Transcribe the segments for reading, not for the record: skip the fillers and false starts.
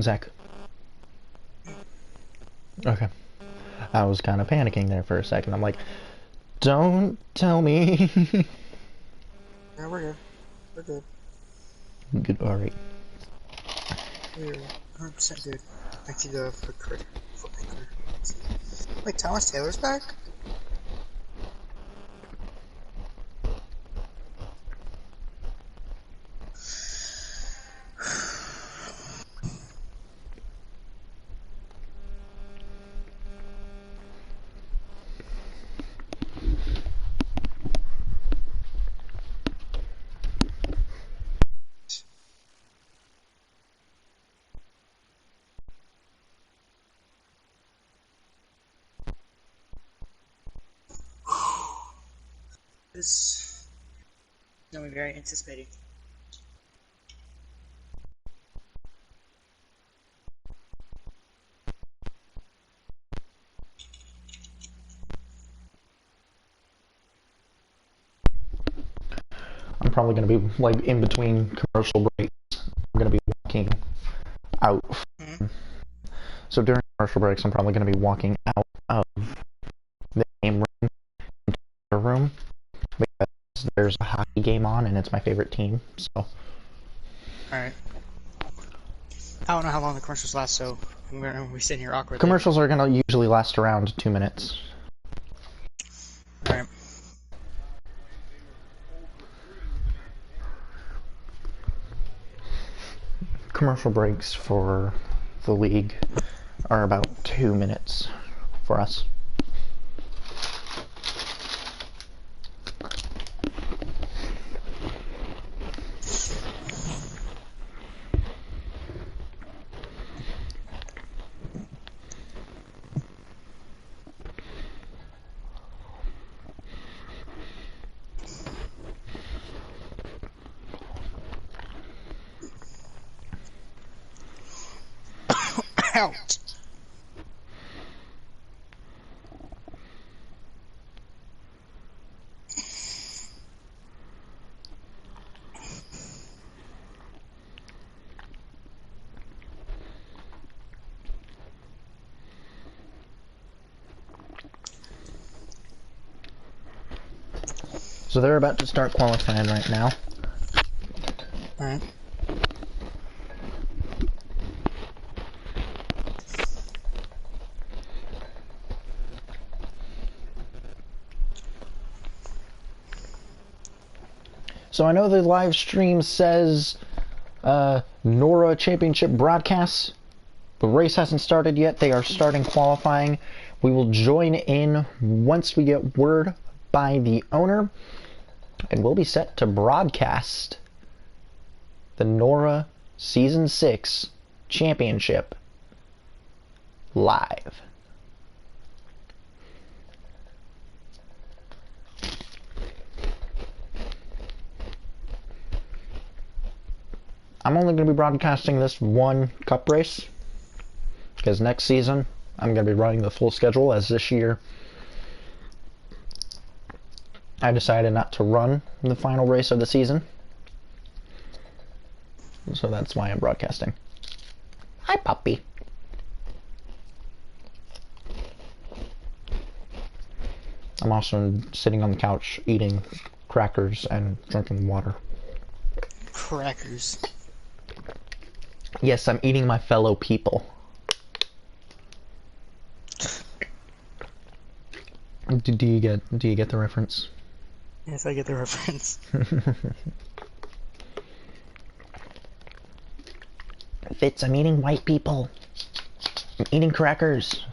Zach? Okay. I was kind of panicking there for a second. I'm like, don't tell me. Yeah, we're good. We're good. Good, alright. We're 100% good. Back to the foot critter. Wait, Thomas Taylor's back? This is going to be very anticipating. I'm probably going to be, like, in between commercial breaks. I'm going to be walking out. So during commercial breaks, I'm probably going to be walking out of the game room into the room because there's a hockey game on and it's my favorite team. So. Alright. I don't know how long the commercials last, so I'm going to be sitting here awkwardly. Commercials are going to usually last around 2 minutes. Alright. Commercial breaks for the league are about 2 minutes for us. Out! So they're about to start qualifying right now. Alright. So I know the live stream says NORA championship broadcasts. The race hasn't started yet. They are starting qualifying. We will join in once we get word by the owner, and we'll be set to broadcast the NORA Season 6 Championship live. I'm only going to be broadcasting this one cup race, because next season I'm going to be running the full schedule, as this year I decided not to run the final race of the season. So that's why I'm broadcasting. Hi, puppy. I'm also sitting on the couch eating crackers and drinking water. Crackers. Yes, I'm eating my fellow people. Do you get the reference? Yes, I get the reference. Fitz, I'm eating white people. I'm eating crackers.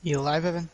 You alive, Evan?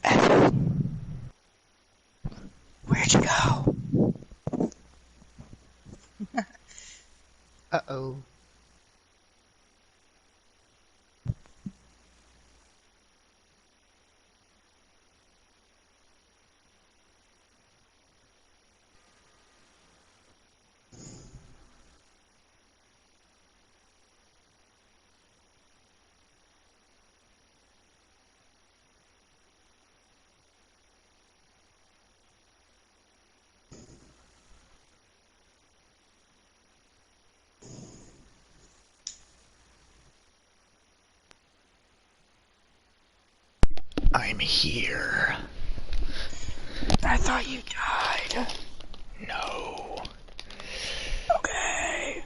Evan, where'd you go? Uh-oh. I'm here. I thought you died. No. Okay.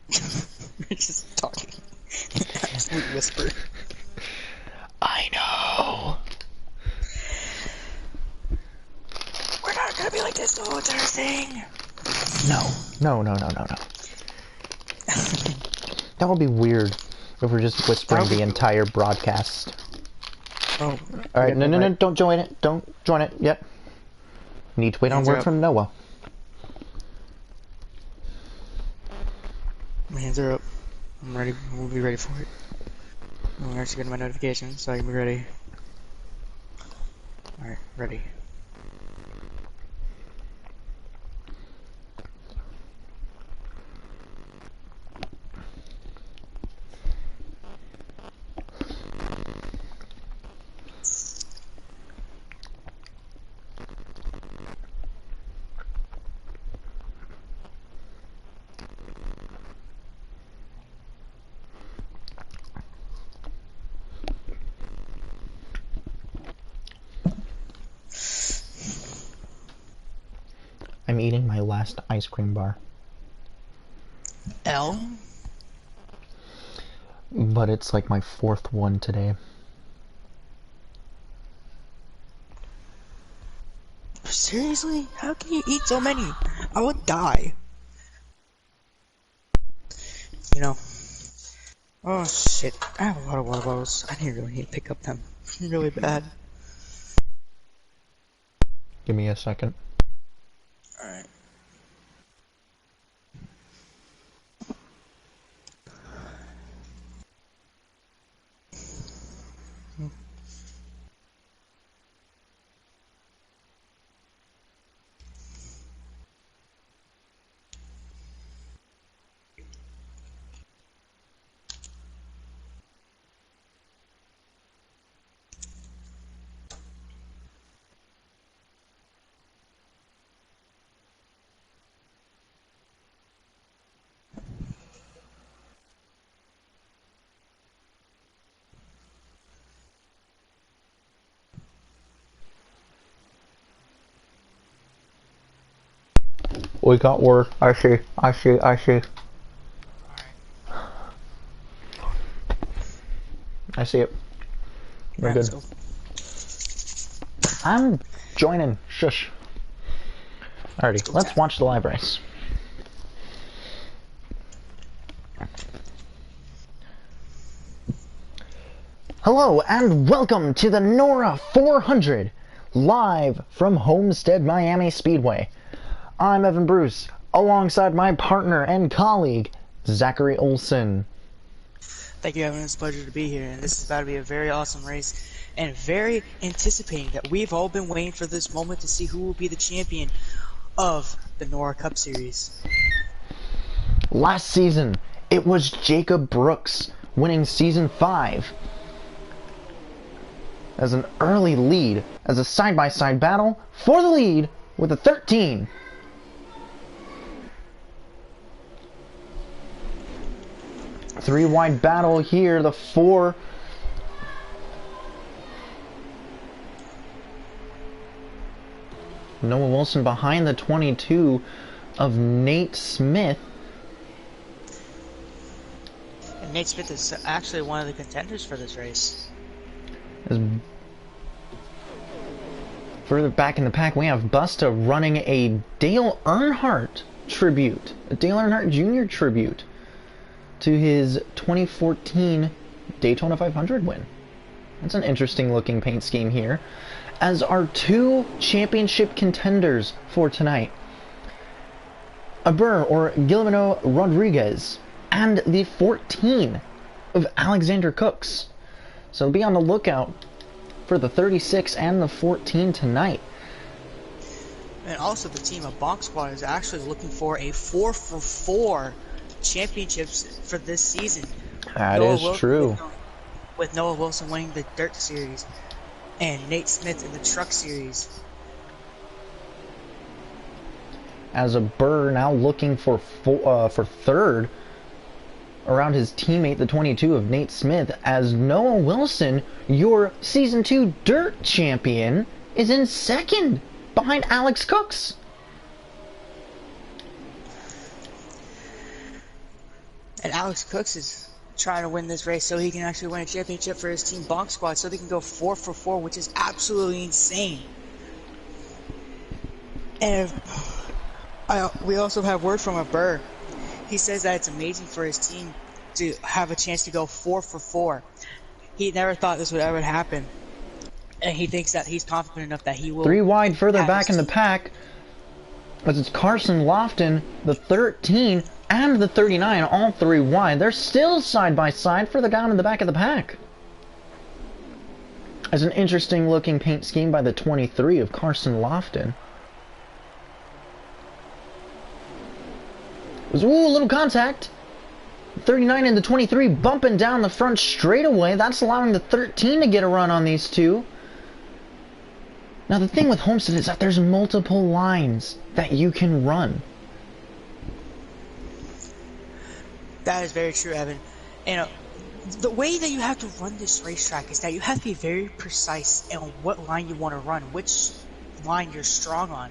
You're just talking. Absolute whisper. I know. We're not gonna be like this the whole entire thing. No. That would be weird if we're just whispering the entire broadcast. Oh. Alright, no, don't join it. Don't join it yet. Need to wait on word from Noah. My hands are up. I'm ready. We'll be ready for it. I'm actually getting my notifications, so I can be ready. Alright, ready. I'm eating my last ice cream bar. L? But it's like my 4th one today. Seriously? How can you eat so many? I would die. You know. Oh shit. I have a lot of water bottles. I really need to pick up them. Really bad. Give me a second. Alright. We got word. I see. I see it. We're good. I'm joining. Shush. Alrighty, let's watch the live race. Hello and welcome to the NORA 400, live from Homestead Miami Speedway. I'm Evan Bruce, alongside my partner and colleague, Zachary Olson. Thank you, Evan. It's a pleasure to be here, and this is about to be a very awesome race, and very anticipating that we've all been waiting for this moment to see who will be the champion of the NORA Cup Series. Last season, it was Jacob Brooks winning Season 5 as an early lead, as a side-by-side battle for the lead with a 13. Three-wide battle here, the 4. Noah Wilson behind the 22 of Nate Smith. And Nate Smith is actually one of the contenders for this race. As further back in the pack, we have Busta running a Dale Earnhardt tribute, a Dale Earnhardt Jr. tribute to his 2014 Daytona 500 win. That's an interesting looking paint scheme here. As our two championship contenders for tonight, Aber or Guillermo Rodriguez and the 14 of Alexander Cooks. So be on the lookout for the 36 and the 14 tonight. And also the team of Bonk Squad is actually looking for a 4-for-4 championships for this season. That is true. With Noah Wilson winning the Dirt Series and Nate Smith in the Truck Series. As Aber now looking for third around his teammate, the 22 of Nate Smith, as Noah Wilson, your Season 2 Dirt Champion, is in second behind Alex Cooks. And Alex Cooks is trying to win this race so he can actually win a championship for his team Bonk Squad so they can go 4-for-4, which is absolutely insane. And we also have word from Aber. He says that it's amazing for his team to have a chance to go 4-for-4. He never thought this would ever happen. And he thinks that he's confident enough that he will. Three wide further back in the pack, as it's Carson Lofton, the 13 and the 39, all three wide. They're still side by side further down in the back of the pack. As an interesting looking paint scheme by the 23 of Carson Lofton. Ooh, a little contact. 39 and the 23 bumping down the front straightaway. That's allowing the 13 to get a run on these two. Now the thing with Homestead is that there's multiple lines that you can run. That is very true, Evan. And the way that you have to run this racetrack is that you have to be very precise on what line you want to run, which line you're strong on.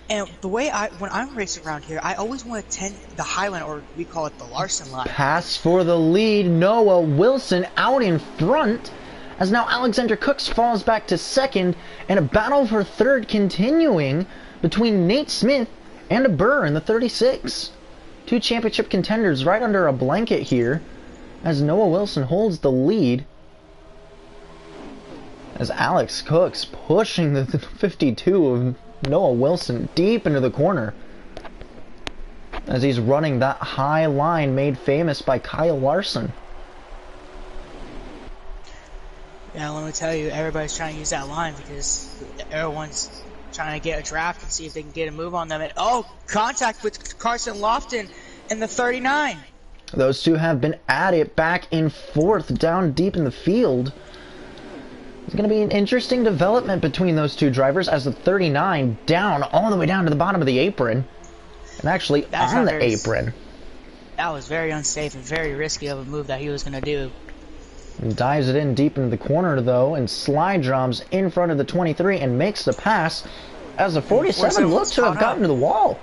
And the way when I'm racing around here, I always want to tend the high line, or we call it the Larson line. Pass for the lead. Noah Wilson out in front, as now Alexander Cooks falls back to second, and a battle for third continuing between Nate Smith and Aber in the 36. Two championship contenders right under a blanket here, as Noah Wilson holds the lead. As Alex Cooks pushing the 52 of Noah Wilson deep into the corner, as he's running that high line made famous by Kyle Larson. Yeah, let me tell you, everybody's trying to use that line because everyone's trying to get a draft and see if they can get a move on them. And contact with Carson Lofton and the 39. Those two have been at it back and forth down deep in the field. It's going to be an interesting development between those two drivers, as the 39 down all the way down to the bottom of the apron, and actually on the apron. That was very unsafe and very risky of a move that he was going to do. He dives it in deep into the corner though, and slide jumps in front of the 23 and makes the pass, as the 47 looks to have gotten to the wall.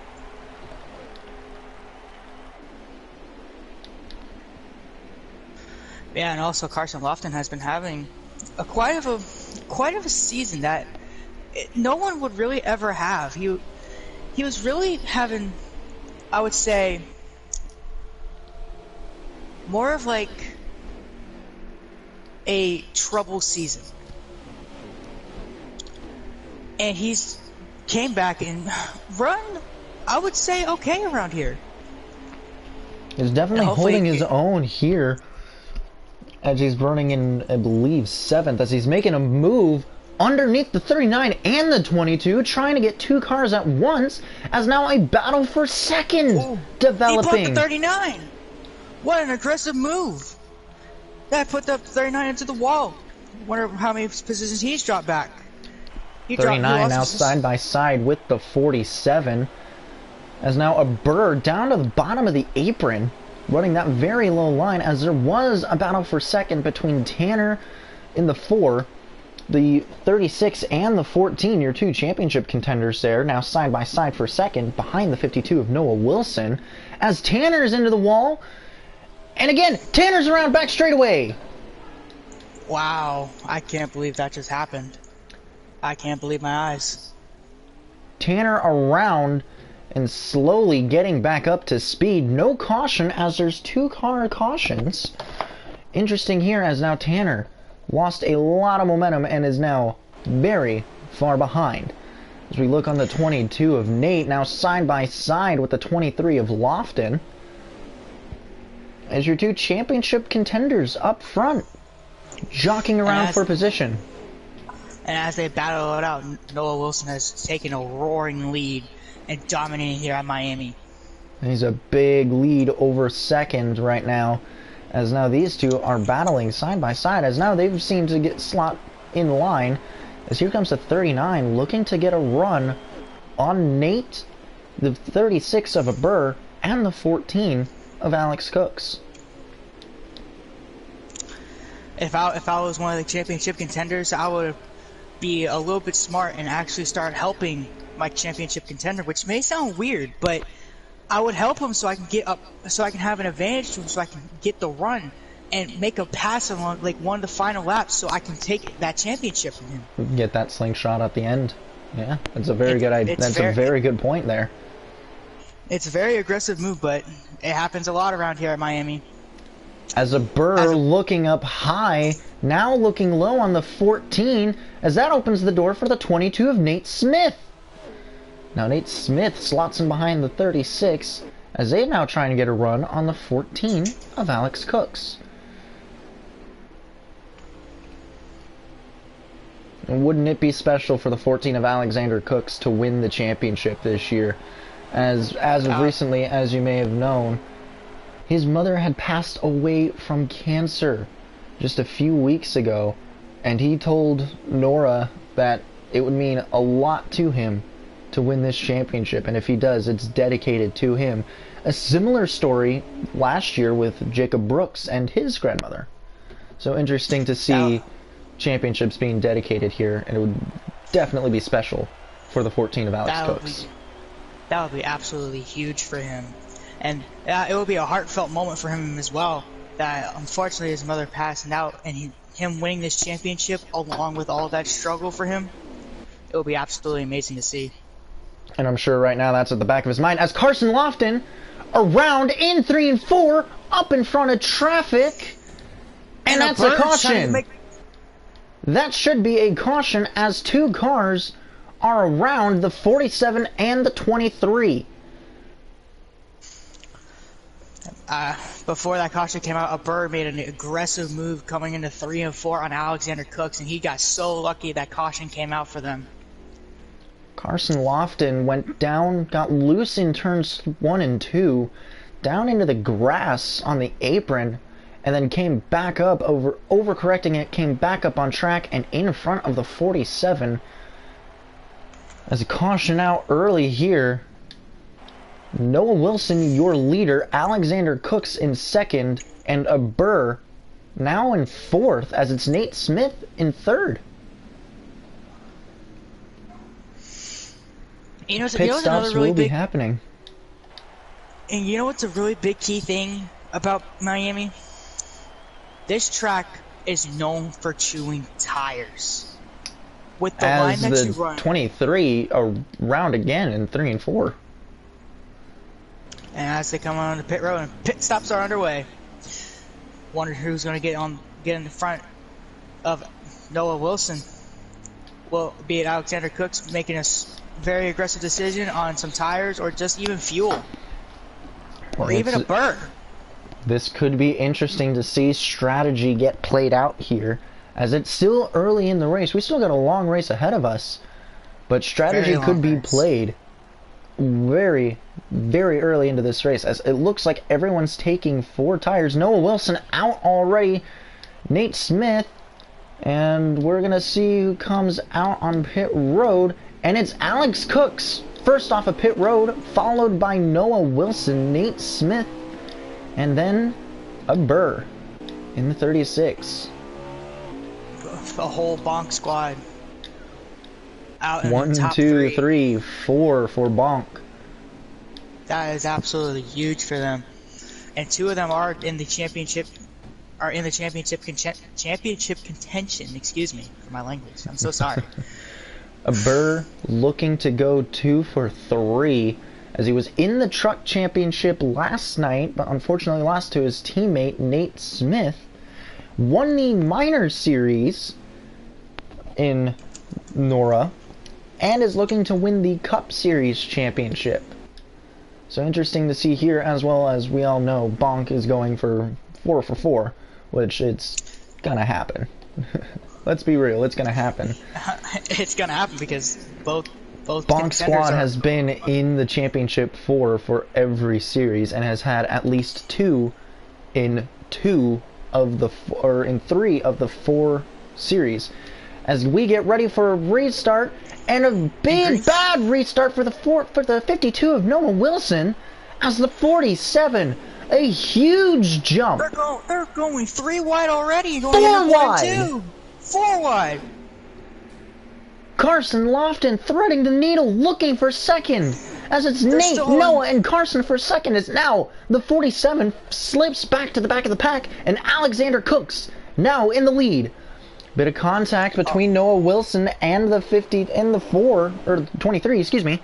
Yeah, and also Carson Lofton has been having quite of a season that no one would really ever have. He was really having, I would say, more of like a trouble season. And he's came back and run, I would say, okay around here. He's definitely holding his own here as he's running in, I believe, 7th, as he's making a move underneath the 39 and the 22, trying to get 2 cars at once, as now a battle for 2nd developing. He put the 39. What an aggressive move. That put the 39 into the wall. Wonder how many positions he's dropped back. 39 now side by side with the 47, as now a Burr down to the bottom of the apron, running that very low line, as there was a battle for 2nd between Tanner in the 4, the 36 and the 14, your 2 championship contenders there, now side by side for 2nd, behind the 52 of Noah Wilson, as Tanner's into the wall, and again, Tanner's around back straightaway. Wow, I can't believe that just happened. I can't believe my eyes. Tanner around and slowly getting back up to speed. No caution, as there's 2 car cautions. Interesting here, as now Tanner lost a lot of momentum and is now very far behind. As we look on the 22 of Nate, now side by side with the 23 of Lofton, as your 2 championship contenders up front, jockeying around for position. And as they battle it out, Noah Wilson has taken a roaring lead and dominating here at Miami. He's a big lead over 2nd right now, as now these 2 are battling side by side, as now they've seemed to get slot in line, as here comes the 39 looking to get a run on Nate, the 36 of a Burr, and the 14 of Alex Cooks. If I was one of the championship contenders, I would be a little bit smart and actually start helping my championship contender, which may sound weird, but I would help him so I can get up, so I can have an advantage to him, so I can get the run and make a pass along like one of the final laps, so I can take that championship from him. Get that slingshot at the end. Yeah, that's a very good idea. That's a very good point there. It's a very aggressive move, but it happens a lot around here at Miami. As a Burr looking up high, now looking low on the 14, as that opens the door for the 22 of Nate Smith. Now Nate Smith slots in behind the 36, as they're now trying to get a run on the 14 of Alex Cooks. And wouldn't it be special for the 14 of Alexander Cooks to win the championship this year? As of recently, as you may have known, his mother had passed away from cancer just a few weeks ago, and he told NORA that it would mean a lot to him to win this championship, and if he does, it's dedicated to him. A similar story last year with Jacob Brooks and his grandmother. So interesting to see championships being dedicated here, and it would definitely be special for the 14 of Alex Cooks. That would be absolutely huge for him. And it would be a heartfelt moment for him as well, that unfortunately his mother passed out, and him winning this championship along with all that struggle for him, it would be absolutely amazing to see. And I'm sure right now that's at the back of his mind, as Carson Lofton around in 3 and 4 up in front of traffic, and that's a caution. That should be a caution, as 2 cars are around the 47 and the 23. Before that caution came out, a Burr made an aggressive move coming into 3 and 4 on Alexander Cooks, and he got so lucky that caution came out for them. Carson Lofton went down, got loose in turns 1 and 2, down into the grass on the apron, and then came back up, overcorrecting it, came back up on track and in front of the 47. As a caution out early here, Noah Wilson, your leader, Alexander Cooks in 2nd, and a Burr now in 4th, as it's Nate Smith in 3rd. Pit stops will be happening. And you know what's a really big key thing about Miami? This track is known for chewing tires. With the line that you run, 23 around again in 3 and 4. And as they come on the pit road and pit stops are underway, wonder who's going to get in the front of Noah Wilson. Well, be it Alexander Cook's making a very aggressive decision on some tires or just even fuel. Or even a burn. This could be interesting to see strategy get played out here, as it's still early in the race. We still got a long race ahead of us, but strategy could be played very, very early into this race, as it looks like everyone's taking 4 tires. Noah Wilson out already, Nate Smith, and we're gonna see who comes out on pit road, and it's Alex Cooks first off of pit road, followed by Noah Wilson, Nate Smith, and then a Burr in the 36. A whole bonk squad out in 1, the top 2, 3. 3, 4 for bonk. That is absolutely huge for them, and 2 of them are in the championship. Championship contention. Excuse me for my language. I'm so sorry. A Burr looking to go 2 for 3, as he was in the truck championship last night, but unfortunately lost to his teammate Nate Smith. Won the minor series in NORA, and is looking to win the Cup Series championship. So interesting to see here, as well as we all know Bonk is going for 4 for 4, which it's gonna happen. Let's be real, it's gonna happen. It's gonna happen because both Bonk squad has been in the championship for every series, and has had at least 2 in 3 of the 4 series. As we get ready for a restart, and a big bad restart for the 52 of Noah Wilson, as the 47, a huge jump. They're going 3 wide already. 4 wide. 4 wide. Carson Lofton threading the needle, looking for second. As it's Nate, Noah, and Carson for second. As now the 47 slips back to the back of the pack, and Alexander Cooks now in the lead. Bit of contact between Noah Wilson and the 23, excuse me.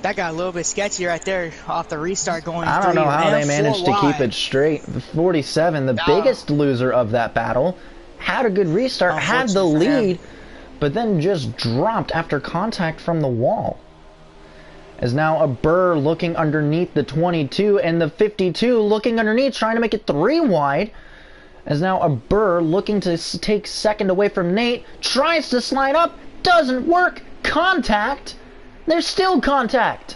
That got a little bit sketchy right there off the restart going. I don't know how they managed to keep it straight. The 47, the biggest loser of that battle, had a good restart, had the lead, but then just dropped after contact from the wall. As now a Burr looking underneath the 22, and the 52 looking underneath, trying to make it 3 wide. As now a Burr looking to take second away from Nate, tries to slide up, doesn't work, contact. There's still contact.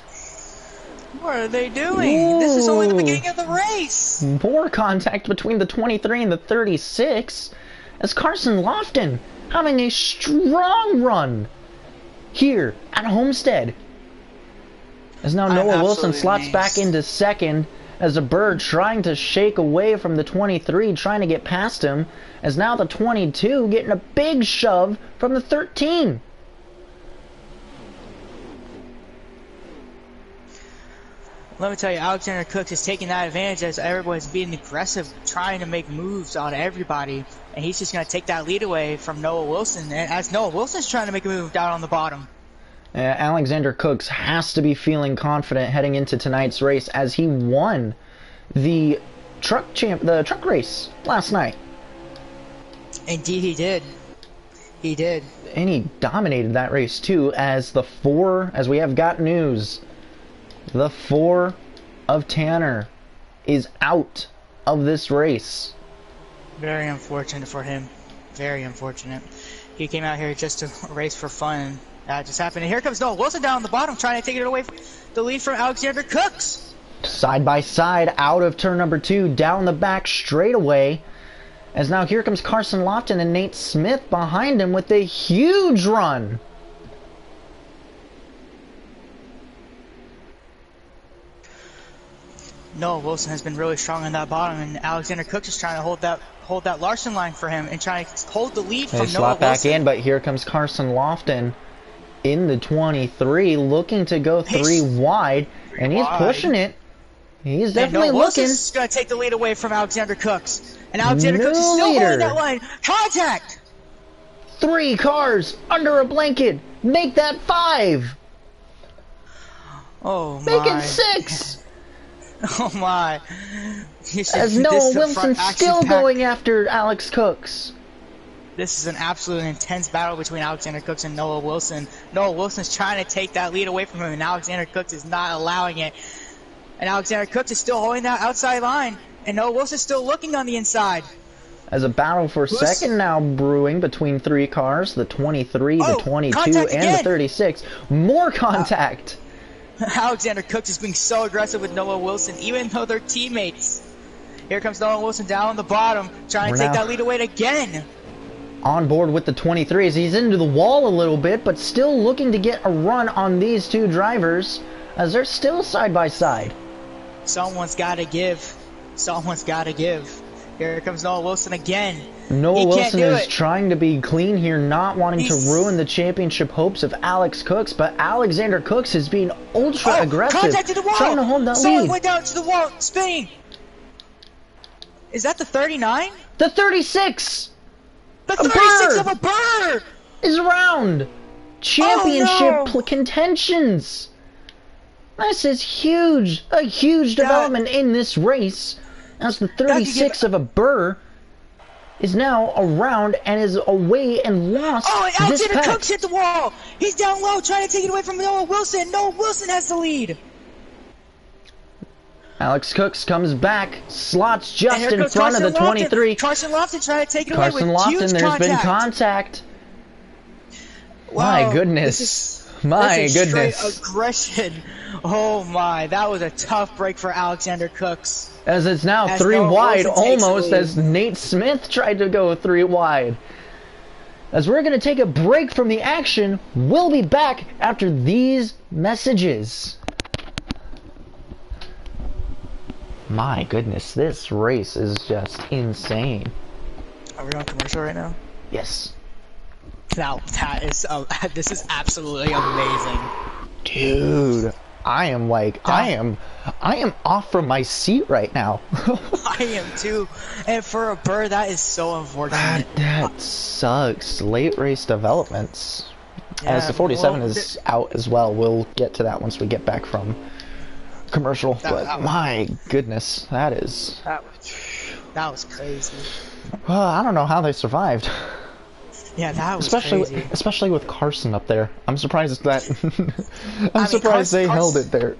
What are they doing? Ooh. This is only the beginning of the race. More contact between the 23 and the 36. As Carson Lofton having a strong run here at Homestead. As now Noah Wilson slots back into second, as a Burr trying to shake away from the 23, trying to get past him. As now the 22 getting a big shove from the 13. Let me tell you, Alexander Cooks is taking that advantage as everybody's being aggressive, trying to make moves on everybody, and he's just going to take that lead away from Noah Wilson, and as Noah Wilson's trying to make a move down on the bottom. Alexander Cooks has to be feeling confident heading into tonight's race, as he won the truck race last night. Indeed he did. He did. And he dominated that race too, as we have got news. The 4 of Tanner is out of this race. Very unfortunate for him. Very unfortunate. He came out here just to race for fun. That just happened. And here comes Noah Wilson down on the bottom, trying to take it away from the lead from Alexander Cooks. Side by side, out of turn number 2, down the back straightaway. As now here comes Carson Lofton and Nate Smith behind him with a huge run. Noah Wilson has been really strong on that bottom, and Alexander Cooks is trying to hold that Larson line for him and trying to hold the lead from Noah Wilson. Slot back in, but here comes Carson Lofton in the 23, looking to go 3 wide, and he's pushing it. He's definitely looking. Wilson's going to take the lead away from Alexander Cooks, and Alexander Cooks is still holding that line. Contact! 3 cars under a blanket. Make that 5. Oh my. Make it 6. Oh my. As Noah Wilson still going after Alex Cooks. This is an absolute intense battle between Alexander Cooks and Noah Wilson. Noah Wilson's trying to take that lead away from him, and Alexander Cooks is not allowing it. And Alexander Cooks is still holding that outside line, and Noah Wilson's still looking on the inside. As a battle for second now brewing between three cars, the 23, the 22, and the 36. More contact! Alexander Cooks is being so aggressive with Noah Wilson, even though they're teammates. Here comes Noah Wilson down on the bottom, trying to take that lead away again. On board with the 23 as he's into the wall a little bit, but still looking to get a run on these two drivers as they're still side by side. Someone's got to give. Someone's got to give. Here comes Noah Wilson again. Noah Wilson is trying to be clean here, not wanting to ruin the championship hopes of Alex Cooks, but Alexander Cooks is being ultra aggressive, contacted the wall. Trying to hold that lead. Someone went down to the wall, spinning. Is that the 39? The 36! The 36 of a bird! Is around! Championship contentions! This is huge! A huge development in this race, as the 36 of a Burr is now around and is away and lost this Alexander pack. Cooks hit the wall! He's down low trying to take it away from Noah Wilson! Noah Wilson has the lead! Alex Cooks comes back, slots just in front of the 23. Carson Lofton trying to take it away with huge contact. There's been contact. Wow, my goodness. My goodness. Straight aggression. Oh my, that was a tough break for Alexander Cooks. As it's now three wide almost as Nate Smith tried to go three wide. As we're going to take a break from the action, we'll be back after these messages. My goodness, this race is just insane. Are we on commercial right now? Yes. Now, this is absolutely amazing. Dude, I am like, I am off from my seat right now. I am too. And for a bird, that is so unfortunate. That sucks. Late race developments. Yeah, as the 47 is out as well. We'll get to that once we get back from commercial. But my goodness, that was crazy. Well, I don't know how they survived. Yeah, that was crazy. Especially with Carson up there. I'm surprised that I'm surprised they held it there.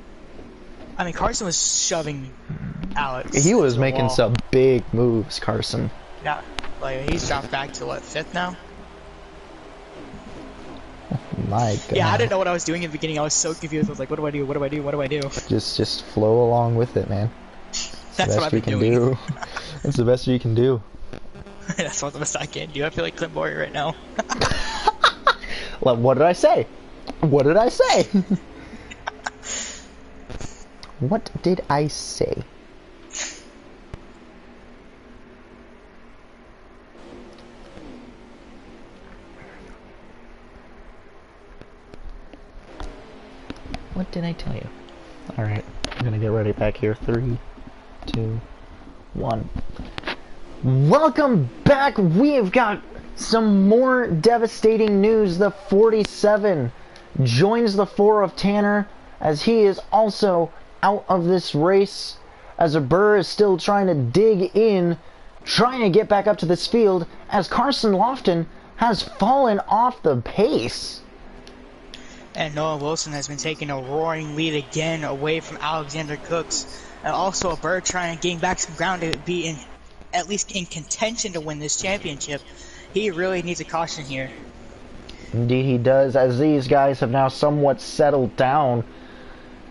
I mean, Carson was shoving Alex. He was making some big moves, Carson. Yeah, like he's dropped back to what, 5th now? My God. Yeah, I didn't know what I was doing in the beginning. I was so confused. I was like, what do I do? What do I do? What do I do? Just flow along with it, man. That's what I've been doing. That's the best you can do. That's what the best I can do. I feel like Clint Boyer right now. Well, what did I say? What did I say? What did I say? What did I tell you? Alright, I'm gonna get ready back here. 3, 2, 1. Welcome back! We've got some more devastating news. The 47 joins the 4 of Tanner as he is also out of this race, as a Burr is still trying to dig in, trying to get back up to this field, as Carson Lofton has fallen off the pace. And Noah Wilson has been taking a roaring lead again away from Alexander Cooks. And also a Burr trying to gain back some ground to be at least in contention to win this championship. He really needs a caution here. Indeed he does, as these guys have now somewhat settled down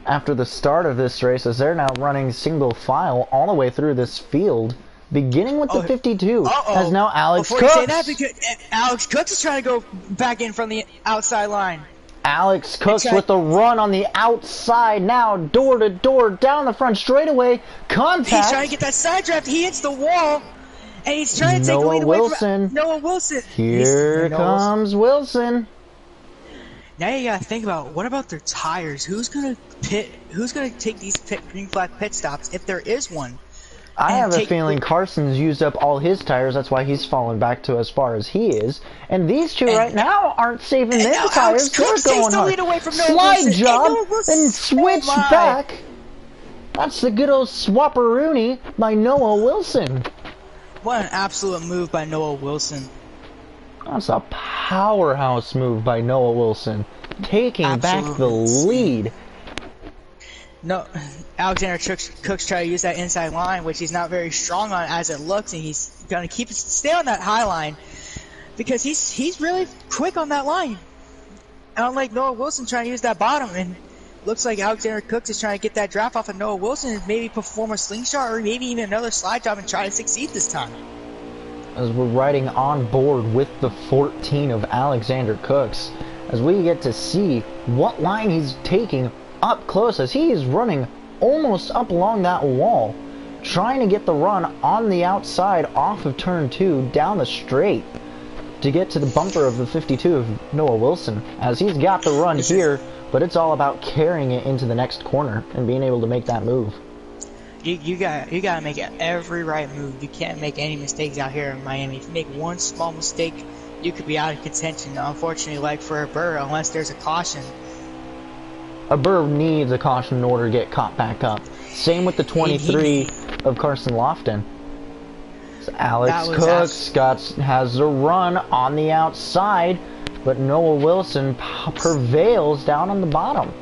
after the start of this race, as they're now running single file all the way through this field, beginning with the 52, as now Alex Cooks. Before you say that, because Alex Cooks is trying to go back in from the outside line. Alex Cooks with the run on the outside now, door to door, down the front straightaway, contact. He's trying to get that side draft, he hits the wall, and he's trying to take the lead away from Noah Wilson. Here comes Wilson. Now you gotta think about, what about their tires? Who's gonna take these green flag pit stops, if there is one? I have a feeling Carson's used up all his tires, that's why he's fallen back to as far as he is. And these two right now aren't saving their tires, they're going hard. Slide job, and switch back. That's the good old swapperoonie by Noah Wilson. What an absolute move by Noah Wilson. That's a powerhouse move by Noah Wilson. Taking back the lead. No, Alexander Cook's trying to use that inside line, which he's not very strong on as it looks, and he's going to stay on that high line because he's really quick on that line. Unlike Noah Wilson trying to use that bottom, and looks like Alexander Cooks is trying to get that draft off of Noah Wilson and maybe perform a slingshot or maybe even another slide job and try to succeed this time. As we're riding on board with the 14 of Alexander Cooks, as we get to see what line he's taking up close, as he is running almost up along that wall, trying to get the run on the outside off of turn 2 down the straight to get to the bumper of the 52 of Noah Wilson, as he's got the run here, but it's all about carrying it into the next corner and being able to make that move. You gotta make every right move. You can't make any mistakes out here in Miami. If you make one small mistake, you could be out of contention. Unfortunately, like for a Burr, unless there's a caution. A Burr needs a caution in order to get caught back up. Same with the 23 of Carson Lofton. So Alex Cooks has a run on the outside, but Noah Wilson prevails down on the bottom.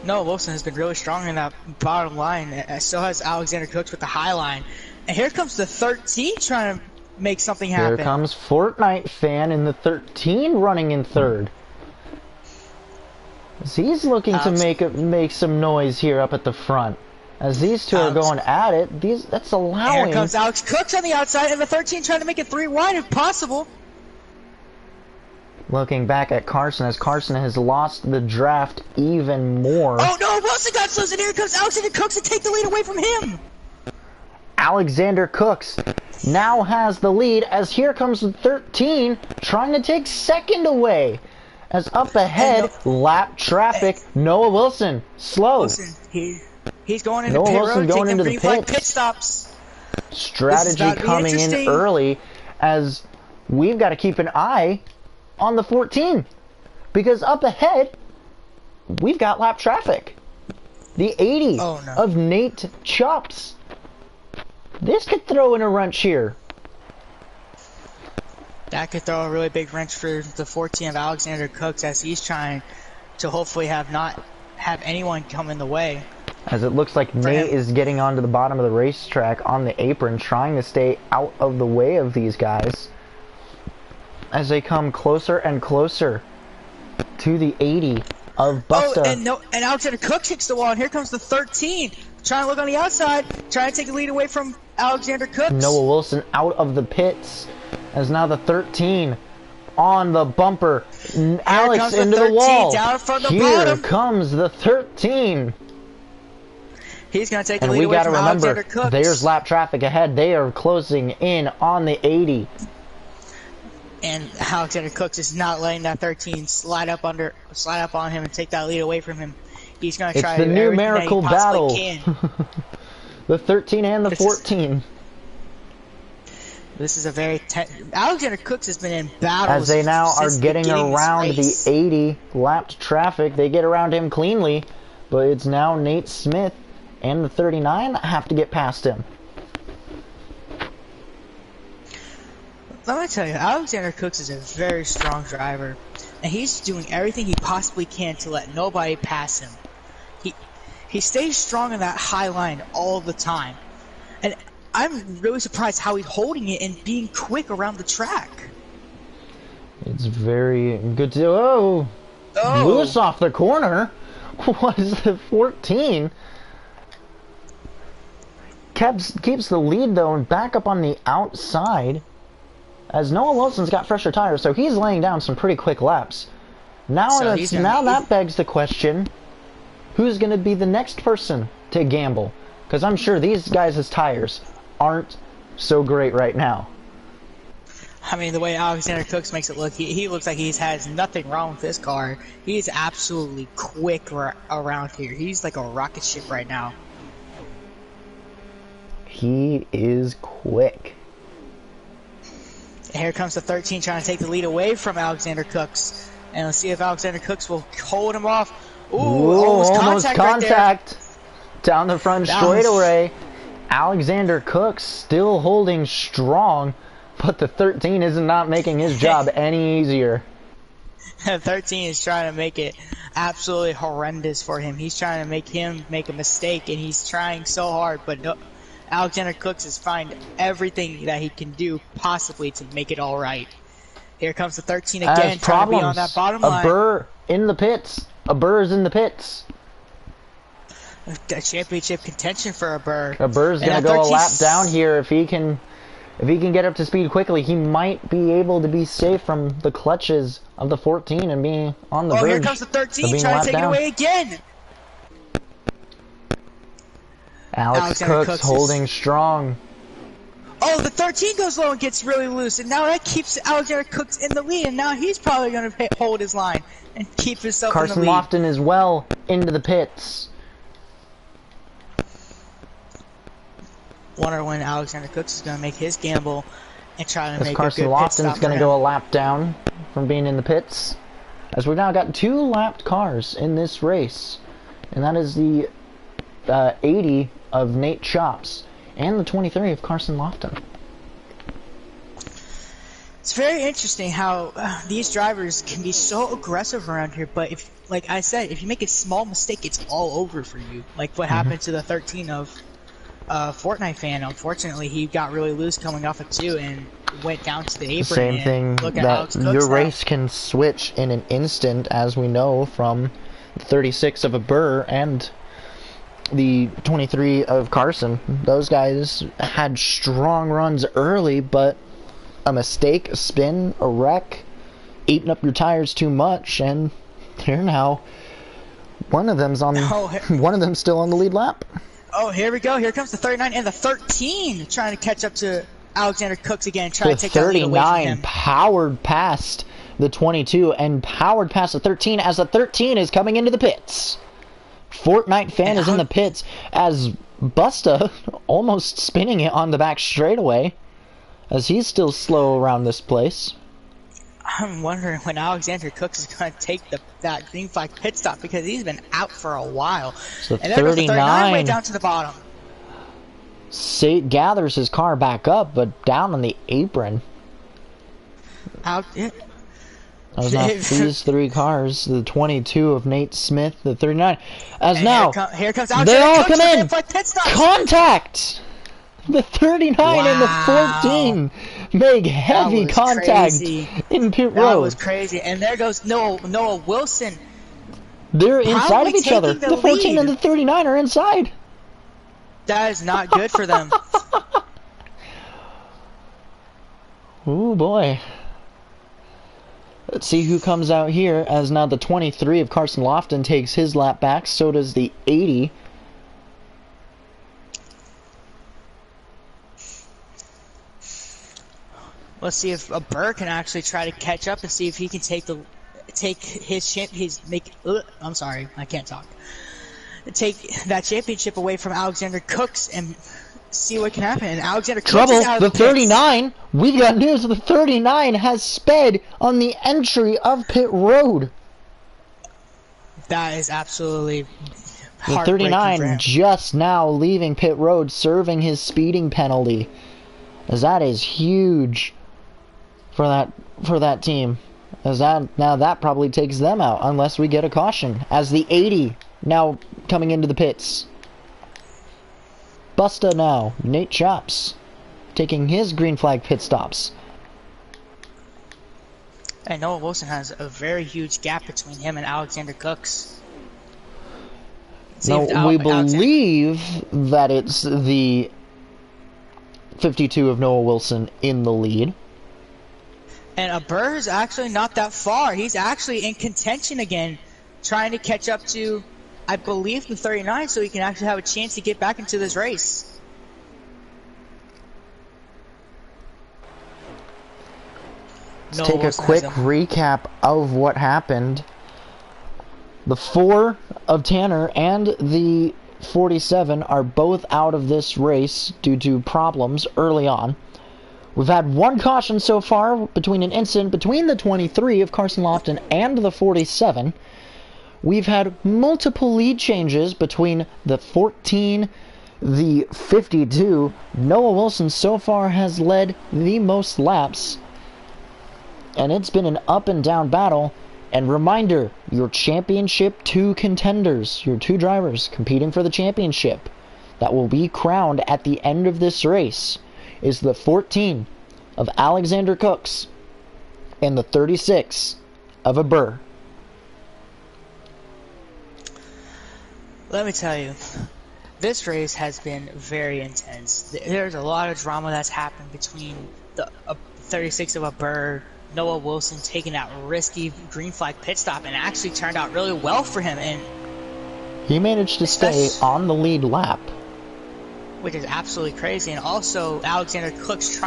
Noah Wilson has been really strong in that bottom line. So has Alexander Cooks with the high line. And here comes the 13 trying to make something happen. Here comes Fortnite fan in the 13 running in third. As he's looking to make some noise here up at the front. As these two are going at it, that's allowing. Here comes Alex Cooks on the outside, and the 13 trying to make it 3 wide if possible. Looking back at Carson, as Carson has lost the draft even more. Oh no, Wilson got slows, and here comes Alexander Cooks to take the lead away from him. Alexander Cooks now has the lead, as here comes the 13 trying to take second away. As up ahead, lap traffic, Noah Wilson, slow. Wilson, he's going into pit road, taking green flag pit stops. Strategy coming in early, as we've got to keep an eye on the 14, because up ahead we've got lap traffic. The 80 of Nate Chops. This could throw in a wrench here. That could throw a really big wrench for the 14 of Alexander Cooks, as he's trying to hopefully not have anyone come in the way. As it looks like Nate is getting onto the bottom of the racetrack on the apron, trying to stay out of the way of these guys as they come closer and closer to the 80 of Busta. Oh, and Alexander Cooks hits the wall, and here comes the 13, trying to look on the outside, trying to take the lead away from Alexander Cooks. Noah Wilson out of the pits, as now the 13 on the bumper. Alex into the wall. Down from the Here bottom. comes the 13. He's going to take the lead away from Alexander Cooks. There's lap traffic ahead. They are closing in on the 80. And Alexander Cooks is not letting that 13 slide up on him and take that lead away from him. He's going to try the numerical battle. Can. The 13 and the 14. This is a very Alexander Cooks has been in battles as they now are getting around the 80 lapped traffic. They get around him cleanly, but it's now Nate Smith and the 39 that have to get past him. Let me tell you, Alexander Cooks is a very strong driver, and he's doing everything he possibly can to let nobody pass him. He stays strong in that high line all the time, and I'm really surprised how he's holding it and being quick around the track. It's very good to loose off the corner. Was the 14 keeps the lead though, and back up on the outside. As Noah Wilson's got fresher tires, so he's laying down some pretty quick laps. Now that begs the question, who's going to be the next person to gamble? Because I'm sure these guys' tires aren't so great right now. I mean, the way Alexander Cooks makes it look, he looks like he has nothing wrong with his car. He's absolutely quick around here. He's like a rocket ship right now. He is quick. And here comes the 13 trying to take the lead away from Alexander Cooks. And let's see if Alexander Cooks will hold him off, Ooh, almost contact. contact down the front That straightaway. Alexander Cooks still holding strong, but the 13 is not making his job any easier. 13 is trying to make it absolutely horrendous for him. He's trying to make him make a mistake, and he's trying so hard, but no, Alexander Cooks has found everything that he can do possibly to make it all right. Here comes the 13 again, trying to be on that bottom line. A Burr in the pits. A Burr is in the pits. A championship contention for a Burr. A Burr's gonna go a lap down here if he can get up to speed quickly. He might be able to be safe from the clutches of the 14 and be on the verge. Oh, here comes the 13 trying to take it away again. Alex Cooks holding strong. Oh, the 13 goes low and gets really loose, and now that keeps Alexander Cooks in the lead, and now he's probably going to hold his line and keep himself in the lead. Carson Lofton as well into the pits. Wonder when Alexander Cooks is going to make his gamble and try to make Carson a good pit stop. Lofton's going to go a lap down from being in the pits, as we've now got 2 lapped cars in this race, and that is the 80 of Nate Chops and the 23 of Carson Lofton. It's very interesting how these drivers can be so aggressive around here, but if, like I said, if you make a small mistake, it's all over for you. Like what happened to the 13 of Fortnite fan. Unfortunately, he got really loose coming off of 2 and went down to the apron. Same thing that your race can switch in an instant, as we know from the 36 of a Burr and the 23 of Carson. Those guys had strong runs early, but a mistake, a spin, a wreck, eating up your tires too much, and they're now one of them's still on the lead lap. Oh, here we go. Here comes the 39 and the 13 trying to catch up to Alexander Cooks again, trying to take that lead away from him. 39 powered past the 22 and powered past the 13 as the 13 is coming into the pits. Fortnite fan is in the pits as Busta almost spinning it on the back straightaway, as he's still slow around this place. I'm wondering when Alexander Cooks is going to take that green flag pit stop, because he's been out for a while. So and there goes the 39 way down to the bottom. Gathers his car back up, but down on the apron. Those now these 3 cars, the 22 of Nate Smith, the 39. As and now, here comes they all Cooks come in. Contact! The 39 and the 14 make heavy contact in pit road. That was crazy. And there goes Noah Wilson. They're inside of each other. The 14 and the 39 are inside. That is not good for them. Oh boy. Let's see who comes out here, as now the 23 of Carson Lofton takes his lap back. So does the 80. Let's see if a Burr can actually try to catch up and see if he can take I'm sorry, I can't talk. Take that championship away from Alexander Cooks and see what can happen. And Alexander Cooks is out of the 39. We got news. The 39 has sped on the entry of pit road. That is absolutely the 39 just now leaving pit road, serving his speeding penalty, as that is huge for that team. As that probably takes them out unless we get a caution. As the 80 now coming into the pits. Busta now, Nate Chops, taking his green flag pit stops. And Noah Wilson has a very huge gap between him and Alexander Cooks. Now, we believe that it's the 52 of Noah Wilson in the lead. And a Burr is actually not that far. He's actually in contention again, trying to catch up to, I believe, the 39, so he can actually have a chance to get back into this race. Let's take a quick recap of what happened. The 4 of Tanner and the 47 are both out of this race due to problems early on. We've had 1 caution so far between an incident between the 23 of Carson Lofton and the 47. we've had multiple lead changes between the 14, the 52. Noah Wilson so far has led the most laps, and it's been an up and down battle. And reminder, your championship 2 contenders, your 2 drivers competing for the championship that will be crowned at the end of this race, is the 14 of Alexander Cooks and the 36 of a Burr. Let me tell you, this race has been very intense. There's a lot of drama that's happened between the 36 of a Burr, Noah Wilson taking that risky green flag pit stop, and actually turned out really well for him. And he managed to stay on the lead lap, which is absolutely crazy. And also, Alexander Cooks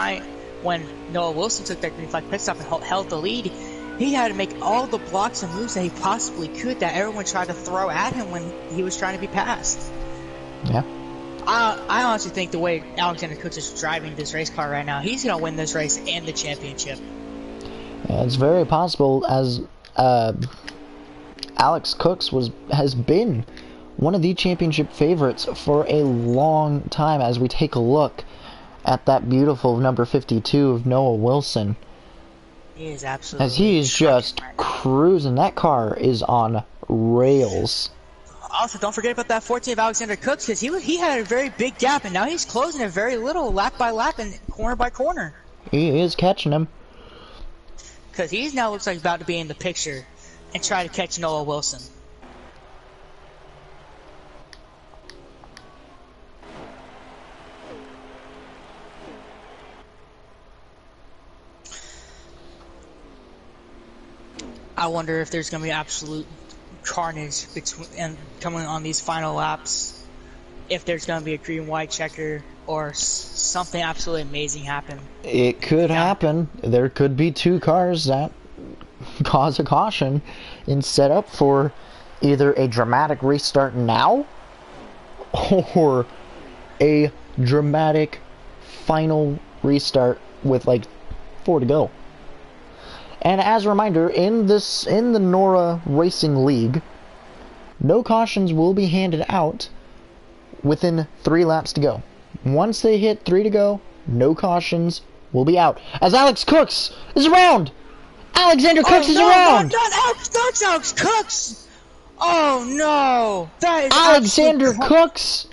when Noah Wilson took that green flag pit stop and held the lead, he had to make all the blocks and moves that he possibly could that everyone tried to throw at him when he was trying to be passed. Yeah. I honestly think the way Alexander Cooks is driving this race car right now, he's going to win this race and the championship. Yeah, it's very possible, as Alex Cooks has been one of the championship favorites for a long time. As we take a look at that beautiful number 52 of Noah Wilson, he is absolutely, as he is just cruising. That car is on rails. Also, don't forget about that 14 of Alexander Cooks, because he had a very big gap, and now he's closing it very little, lap by lap and corner by corner. He is catching him. Because he now looks like he's about to be in the picture and try to catch Noah Wilson. I wonder if there's going to be absolute carnage coming on these final laps. If there's going to be a green-white checker or something absolutely amazing happen. It could happen. There could be 2 cars that cause a caution and set up for either a dramatic restart now or a dramatic final restart with like 4 to go. And as a reminder, in the NORA Racing League, no cautions will be handed out within 3 laps to go. Once they hit 3 to go, no cautions will be out. As Alex Cooks is around! Alexander Cooks is around! Not Alex Cooks! Alex Cooks! Oh no! That is Alexander Cooks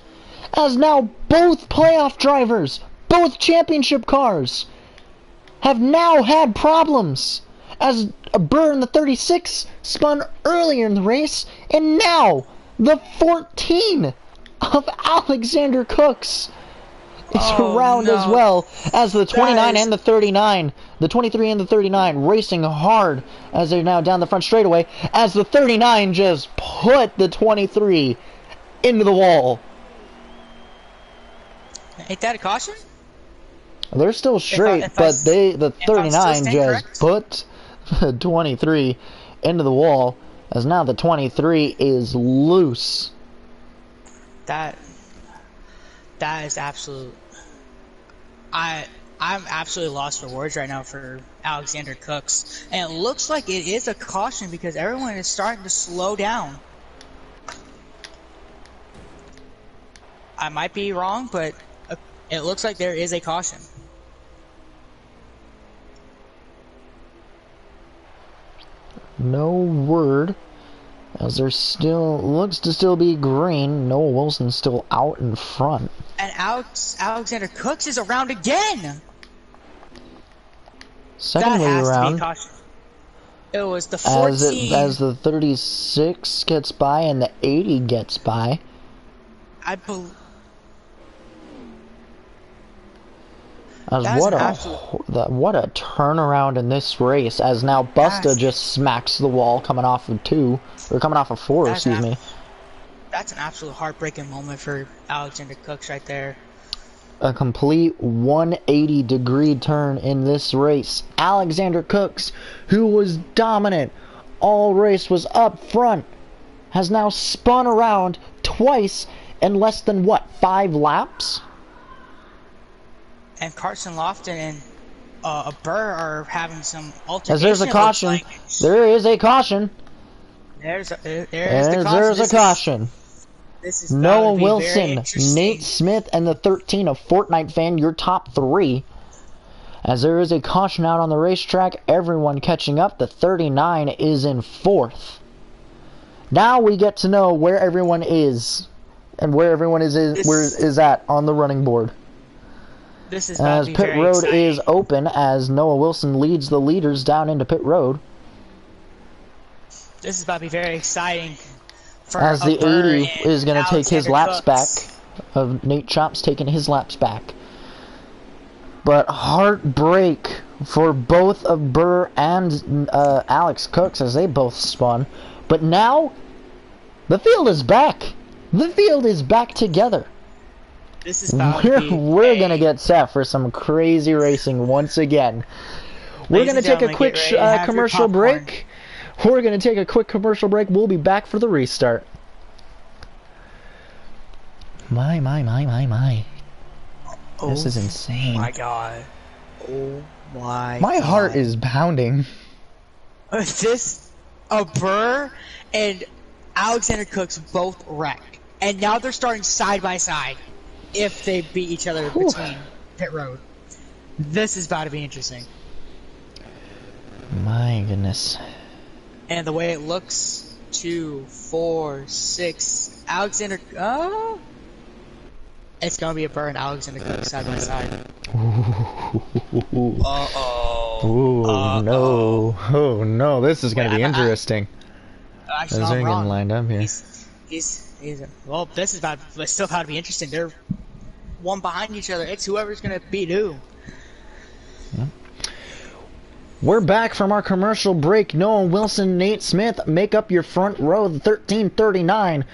as now both playoff drivers, both championship cars, have now had problems. As a Burr in the 36 spun earlier in the race, and now the 14 of Alexander Cooks is around as well, as the 29 and the 39, the 23 and the 39 racing hard as they're now down the front straightaway, as the 39 just put the 23 into the wall. Ain't that a caution? They're still straight, but the 39 just put the 23 into the wall, as now the 23 is loose. That is absolute. I'm absolutely lost for words right now for Alexander Cooks, and it looks like it is a caution because everyone is starting to slow down. I might be wrong, but it looks like there is a caution. No word, as there still looks to still be green. Noah Wilson's still out in front. And Alexander Cooks is around again. Second way around. It was the 14. As the 36 gets by and the 80 gets by. What a turnaround in this race, as now Busta just smacks the wall coming off of 4, excuse me. That's an absolute heartbreaking moment for Alexander Cooks right there. A complete 180-degree turn in this race. Alexander Cooks, who was dominant all race, was up front, has now spun around twice in less than, 5 laps? And Carson Lofton and a Burr are having some altercation. As there's a caution. There is a caution. There's the There's a caution. This is Noah Wilson, Nate Smith, and the 13 of Fortnite fan, your top 3. As there is a caution out on the racetrack, everyone catching up. The 39 is in 4th. Now we get to know where everyone is and where everyone is at on the running board. This is as pit road is open as Noah Wilson leads the leaders down into pit road. This is about to be very exciting. As the 80 is going to take his laps back, of Nate Chops taking his laps back. But heartbreak for both of Burr and Alex Cooks as they both spun. But now, the field is back. The field is back together. This is about to be we're going to get set for some crazy racing once again. We're going to take a quick commercial break. We're going to take a quick commercial break. We'll be back for the restart. My. Oh, this is insane. My God. Oh my My God. heart is pounding. Burr and Alexander Cooks both wrecked. And now they're starting side by side if they beat each other between pit road. This is about to be interesting. My goodness. And the way it looks, 2, 4, 6, Alexander. It's gonna be a Burr and Alexander Cook side by side. No. Oh no, this is gonna be interesting. Actually, Those I'm are wrong. getting lined up here. Well, this is still about to be interesting. They're one behind each other. It's whoever's gonna beat who. Yeah. We're back from our commercial break. Noah Wilson, Nate Smith make up your front row, the 1339.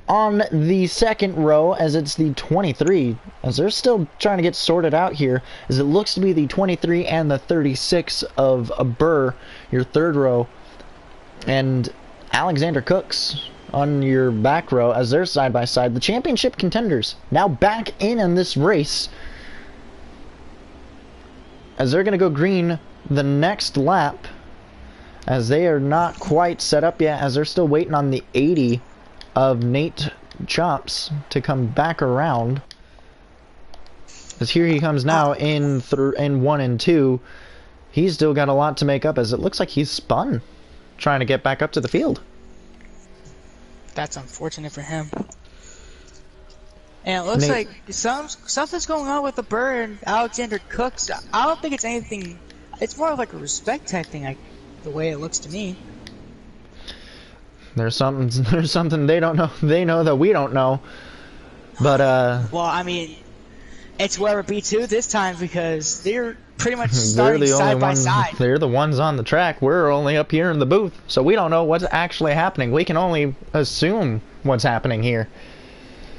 On the second row, as it's the 23, as they're still trying to get sorted out here, as it looks to be the 23 and the 36 of Burr, your third row, and Alexander Cooks on your back row, as they're side by side. The championship contenders now back in this race, as they're going to go green the next lap, as they are not quite set up yet, as they're still waiting on the 80 of Nate Chops to come back around. As here he comes now in 1 and 2. He's still got a lot to make up, as it looks like he's spun trying to get back up to the field. That's unfortunate for him. And it looks like something's going on with the Burr and Alexander Cooks. I don't think it's anything. It's more of like a respect type thing, the way it looks to me. There's something they don't know. They know that we don't know. But well, I mean, it's whoever beats who this time, because they're pretty much starting side by side. They're the ones on the track. We're only up here in the booth, so we don't know what's actually happening. We can only assume what's happening here.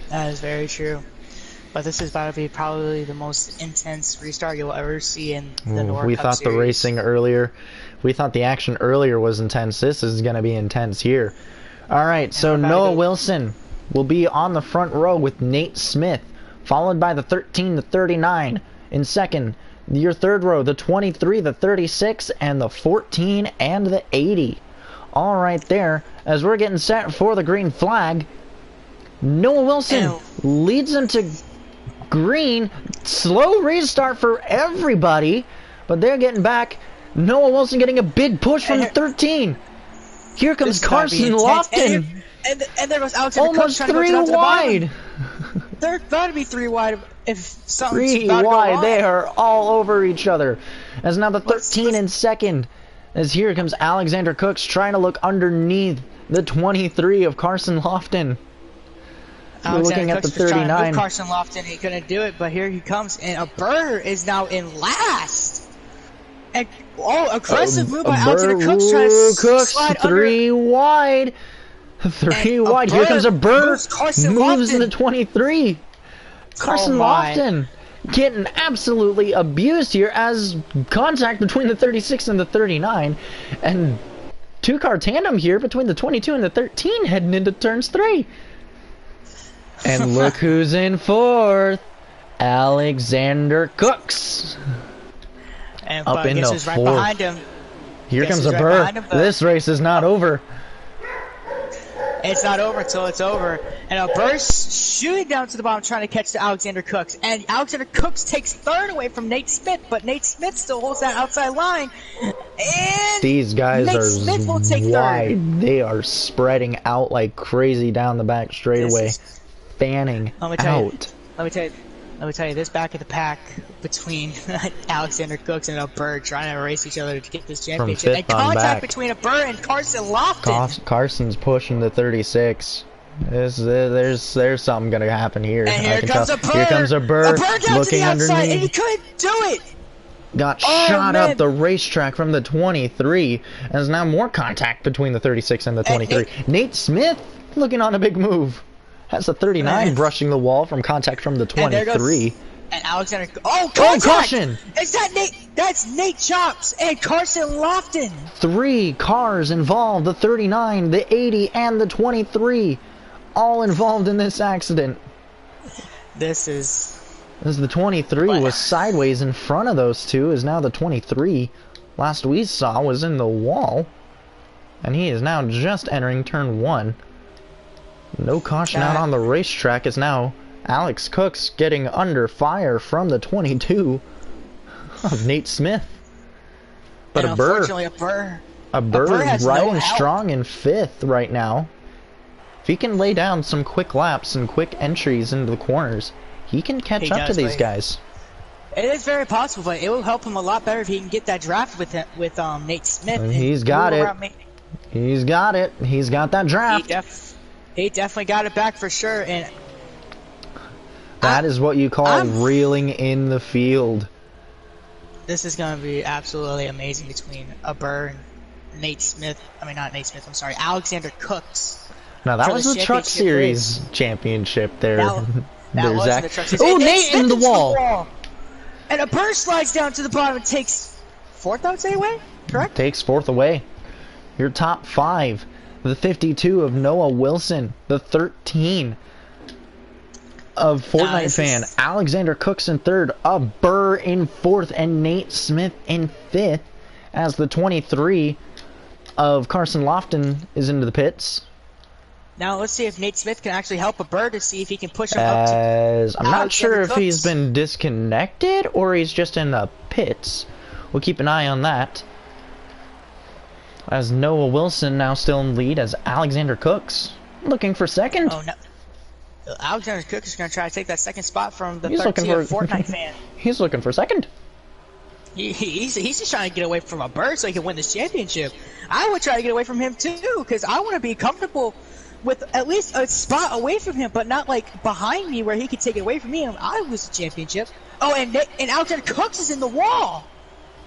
That is very true. But this is about to be probably the most intense restart you'll ever see in the NORA We Cup thought series. the racing earlier. We thought the action earlier was intense. This is going to be intense here. All right, so Noah Wilson will be on the front row with Nate Smith, followed by the 13, the 39 in second. Your third row, the 23, the 36, and the 14 and the 80. All right there, as we're getting set for the green flag, Noah Wilson leads them to green. Slow restart for everybody, but they're getting back. Noah Wilson getting a big push from the 13. Here comes Carson Lofton. And there was Alexander Cooks almost 3 wide. They're about to be 3 wide if something's 3 about to go wide. wrong. They are all over each other. As now the 13 in second. As here comes Alexander Cooks trying to look underneath the 23 of Carson Lofton. We're looking at the 39. Carson Lofton ain't gonna do it, but here he comes, and a Burr is now in last. And aggressive move by Alexander Cooks trying to slide 3 wide. 3 wide. Here comes a Burr. Moves in the 23. Carson Lofton getting absolutely abused here as contact between the 36 and the 39. And 2-car tandem here between the 22 and the 13 heading into turns 3. And look who's in 4th. Alexander Cooks. And up into right 4th. Behind him. Here comes a Burr. This race is not over. It's not over until it's over. And a burst shooting down to the bottom trying to catch the Alexander Cooks. And Alexander Cooks takes third away from Nate Smith, but Nate Smith still holds that outside line. And these guys Nate are Smith will take wide. third. They are spreading out like crazy down the back straightaway, fanning out. Let me tell you, this back of the pack between Alexander Cooks and a Bird trying to race each other to get this championship. And contact between a Bird and Carson Lofton. Carson's pushing the 36. There's something gonna happen here. And here comes a Bird. Here comes a Bird. A Bird down to the outside, and he couldn't do it. Got shot up the racetrack from the 23. And there's now more contact between the 36 and the 23. Nate Smith looking on a big move. Has the 39 brushing the wall from contact from the 23. And Alexander... Oh, contact! Caution! Is that Nate? That's Nate Chops and Carson Lofton. 3 cars involved. The 39, the 80, and the 23. All involved in this accident. This is... As the 23 was sideways in front of those two, is now the 23 last we saw was in the wall. And he is now just entering turn 1. No caution out on the racetrack is now Alex Cooks getting under fire from the 22 of Nate Smith. But a Burr riding strong in 5th right now. If he can lay down some quick laps and quick entries into the corners, he can catch up to these guys. It is very possible, but it will help him a lot better if he can get that draft with Nate Smith. And he's got it. He's got it. He's got that draft. He definitely got it back for sure. And that is what you call reeling in the field. This is going to be absolutely amazing between a Burr and Nate Smith. I mean, not Nate Smith. I'm sorry, Alexander Cooks. Now that was the Truck Series championship there. That was the Truck Series. Oh, Nate in the wall. And a Burr slides down to the bottom and takes 4th, I would say, away. Correct? Takes 4th away. Your top 5. The 52 of Noah Wilson. The 13 of Fortnite fan. Alexander Cooks in 3rd. A Burr in 4th. And Nate Smith in 5th. As the 23 of Carson Lofton is into the pits. Now let's see if Nate Smith can actually help a Bird to see if he can push him up to I'm not sure if he's been disconnected or he's just in the pits. We'll keep an eye on that. As Noah Wilson now still in lead as Alexander Cooks looking for 2nd. Oh no. Alexander Cooks is going to try to take that 2nd spot from the 13th Fortnite fan. He's looking for 2nd. He's just trying to get away from a Bird so he can win this championship. I would try to get away from him too because I want to be comfortable with at least a spot away from him, but not like behind me where he could take it away from me and I lose the championship. Oh, and Alexander Cooks is in the wall.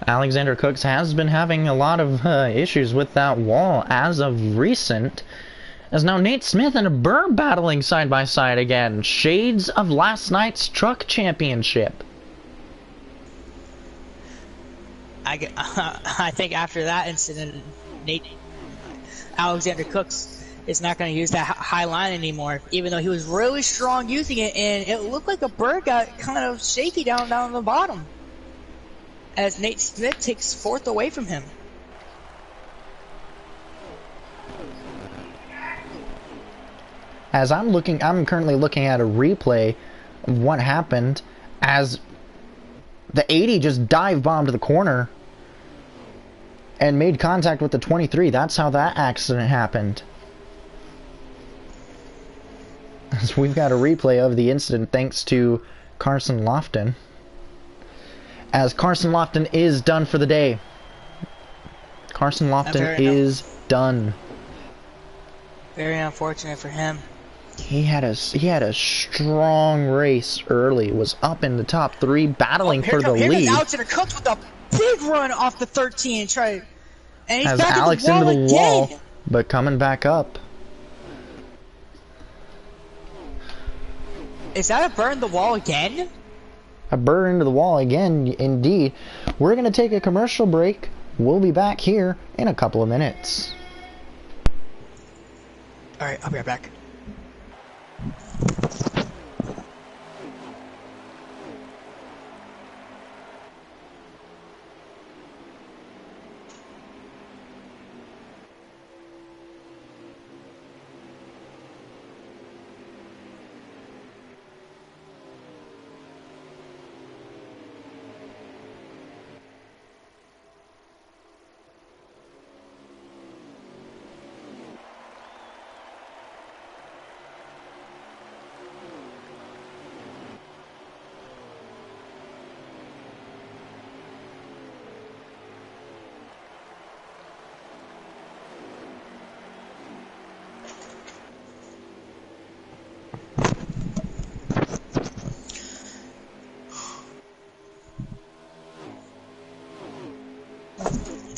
Alexander Cooks has been having a lot of issues with that wall as of recent. As now Nate Smith and a Burr battling side by side again. Shades of last night's Truck Championship. I think after that incident, Alexander Cooks is not going to use that high line anymore, even though he was really strong using it, and it looked like a Burr got kind of shaky down the bottom. As Nate Smith takes 4th away from him. As I'm currently looking at a replay of what happened as the 80 just dive bombed the corner and made contact with the 23. That's how that accident happened. So we've got a replay of the incident thanks to Carson Lofton. As Carson Lofton is done for the day. Carson Lofton is done. Very unfortunate for him. He had a strong race early. Was up in the top 3, battling for the lead. Here's Alexander Cooks with a big run off the 13. And he's has back Alex into the wall, again. But coming back up. Is that a Burr in the wall again? A Burr into the wall again, indeed. We're going to take a commercial break. We'll be back here in a couple of minutes. Alright, I'll be right back.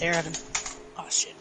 there, Evan. Oh, shit.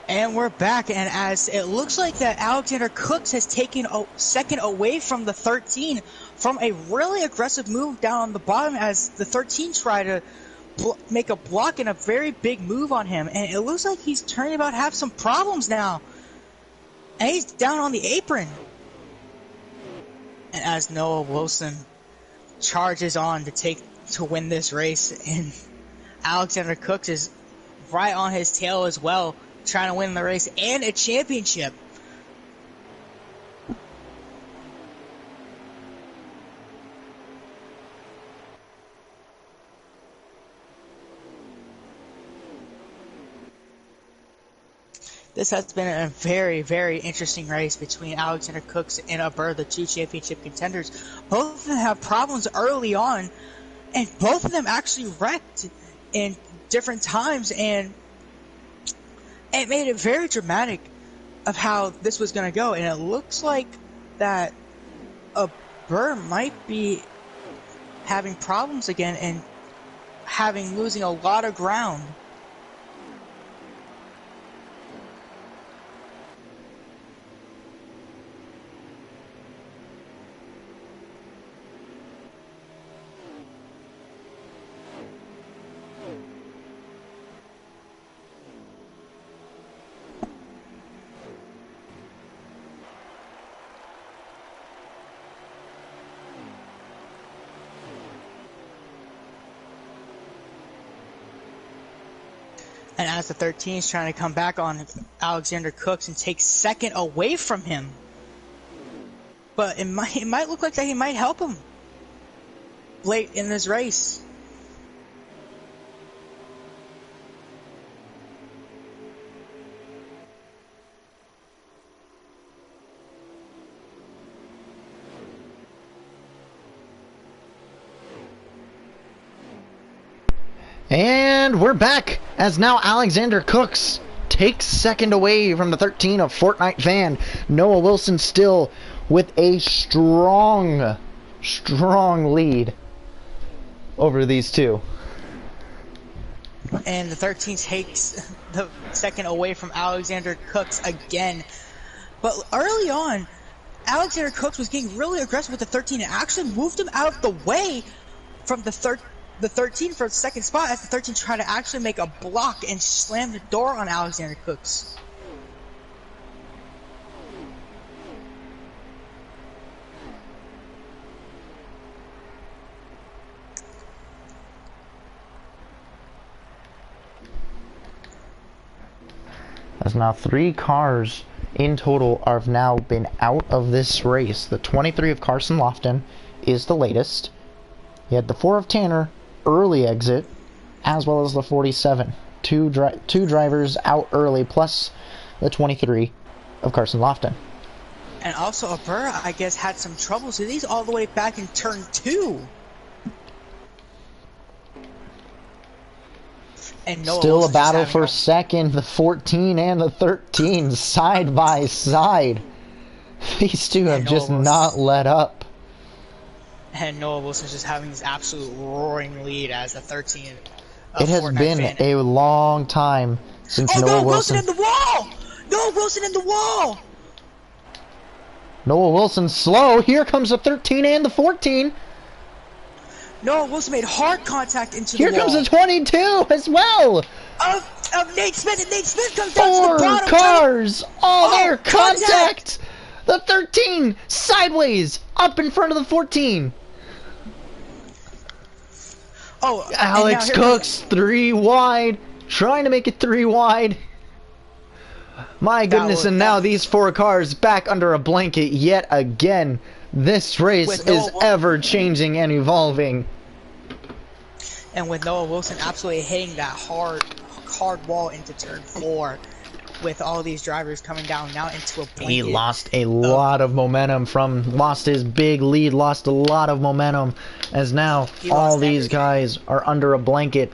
And we're back, and as it looks like that Alexander Cooks has taken a second away from the 13 from a really aggressive move down on the bottom as the 13 try to make a block and a very big move on him. And it looks like he's turning about to have some problems now. And he's down on the apron. And as Noah Wilson charges on to win this race, and Alexander Cooks is right on his tail as well, trying to win the race and a championship. This has been a very, very interesting race between Alexander Cooks and Aber, the two championship contenders. Both of them have problems early on, and both of them actually wrecked in different times, and it made it very dramatic of how this was going to go. And it looks like that Aber might be having problems again and losing a lot of ground. And as the 13 is trying to come back on Alexander Cooks and take second away from him. But it might look like that he might help him late in this race. And we're back, as now Alexander Cooks takes second away from the 13 of Fortnite Fan. Noah Wilson still with a strong lead over these two. And the 13 takes the second away from Alexander Cooks again. But early on, Alexander Cooks was getting really aggressive with the 13 and actually moved him out of the way from the 13 for the second spot, as the 13 tried to actually make a block and slam the door on Alexander Cooks. As now 3 cars in total have now been out of this race. The 23 of Carson Lofton is the latest. You had the 4 of Tanner early exit, as well as the 47. Two drivers out early, plus the 23 of Carson Lofton. And also Aber, I guess, had some trouble, so he's all the way back in turn 2. And Noah Still Wilson a battle for second, the 14 and the 13 side by side. These two have just not let up. And Noah Wilson's just having this absolute roaring lead as the 13 a It has Fortnite been fan. a long time since Oh, Noah no, Wilson Wilson. in the wall! Noah Wilson in the wall! Noah Wilson's slow. Here comes the 13 and the 14. Noah Wilson made hard contact into Here the wall. comes the 22 as well. Of Nate Smith, and Nate Smith comes down to the Four bottom. cars. Oh, there. Contact! Contact. The 13 sideways up in front of the 14. Oh, Alex Cooks 3 wide. Trying to make it 3 wide. My goodness, and now these 4 cars back under a blanket yet again. This race is ever changing and evolving. And with Noah Wilson absolutely hitting that hard wall into turn 4, with all these drivers coming down now into a blanket. He lost a lot of momentum lost his big lead, lost a lot of momentum, as now all these guys are under a blanket.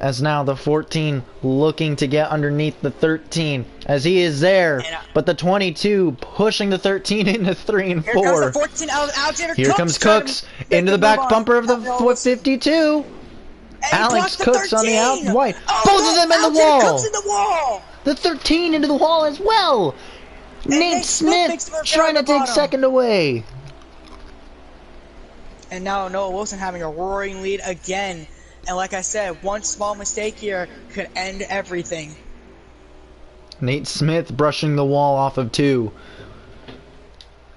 As now the 14 looking to get underneath the 13 as he is there, but the 22 pushing the 13 into 3 and 4. Here comes the 14 Alexander Here comes Cooks into the back bumper of the 52. Alex Cooks on the out white. Both of them in the wall. Cooks in the wall. The 13 into the wall as well. Nate Smith trying to take second away. And now Noah Wilson having a roaring lead again. And like I said, one small mistake here could end everything. Nate Smith brushing the wall off of 2.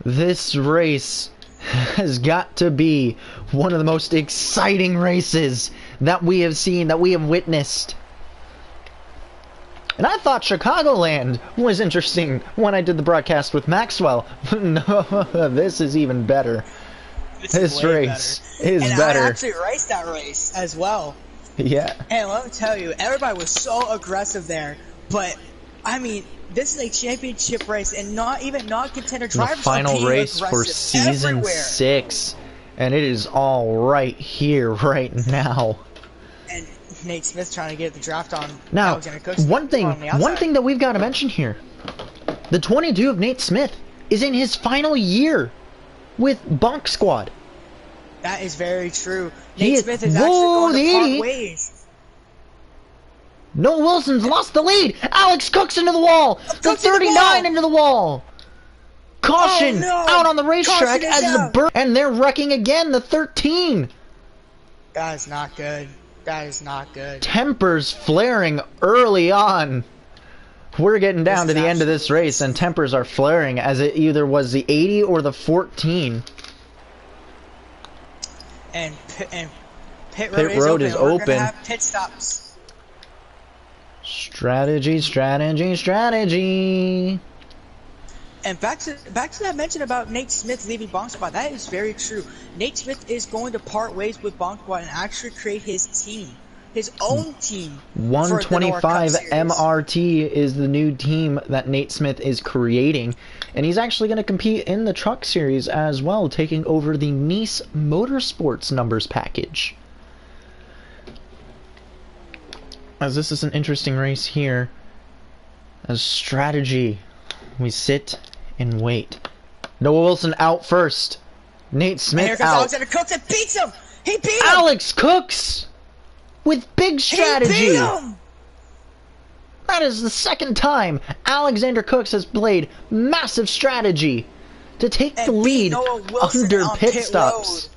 This race has got to be one of the most exciting races that we have seen, that we have witnessed. And I thought Chicagoland was interesting when I did the broadcast with Maxwell. No, this is even better. This race is better. I actually raced that race as well. Yeah. And let me tell you, everybody was so aggressive there. But, I mean, this is a championship race, and not even non-contender drivers the final are being race aggressive for season everywhere. 6. And it is all right here, right now. And Nate Smith trying to get the draft on now, Alexander Cooks. one thing that we've got to mention here. The 22 of Nate Smith is in his final year with Bonk Squad. That is very true. Nate Smith is actually going to part ways. Noah Wilson's lost the lead. Alex Cooks into the wall. The 39 into the wall. Caution out on the racetrack as the and they're wrecking again. The 13. That is not good. That is not good. Tempers flaring early on. We're getting down to the end of this race, and tempers are flaring as it either was the 80 or the 14. And pit road is open. We're gonna have pit stops. Strategy. And back to that mention about Nate Smith leaving Bonk Squad. That is very true. Nate Smith is going to part ways with Bonk Squad and actually create his team. His own team. 125 MRT is the new team that Nate Smith is creating. And he's actually going to compete in the truck series as well, taking over the Nice Motorsports numbers package. As this is an interesting race here. As strategy, we sit and wait. Noah Wilson out first. Nate Smith here comes out. Alexander Cooks and beats him! He beat him! Alex Cooks! With big strategy. He beat him! That is the second time Alexander Cooks has played massive strategy to take the lead under pit stops.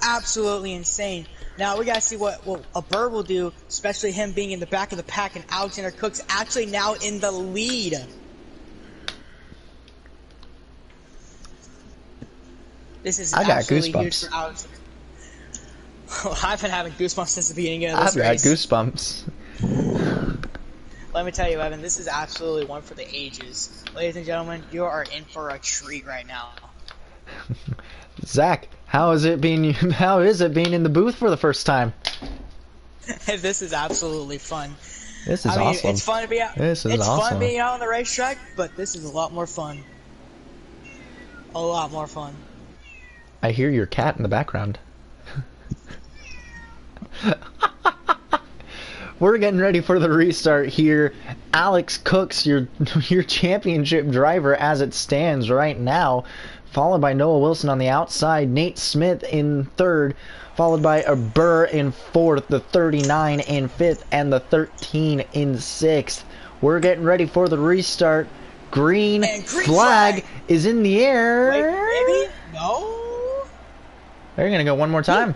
Absolutely insane. Now we gotta see what a Bird will do, especially him being in the back of the pack and Alexander Cooks actually now in the lead. This is absolutely huge for Alexander. I've been having goosebumps since the beginning of this race. I've got goosebumps. Let me tell you, Evan, this is absolutely one for the ages. Ladies and gentlemen, you are in for a treat right now. Zach, how is it being in the booth for the first time? This is absolutely fun. This is awesome. It's fun to be out. This is awesome. It's fun being out on the racetrack, but this is a lot more fun. A lot more fun. I hear your cat in the background. We're getting ready for the restart here. Alex Cooks, your championship driver as it stands right now, followed by Noah Wilson on the outside, Nate Smith in third, followed by a Burr in fourth, the 39 in fifth, and the 13 in sixth. We're getting ready for the restart. Green flag is in the air. Wait, maybe? No? They're going to go one more time.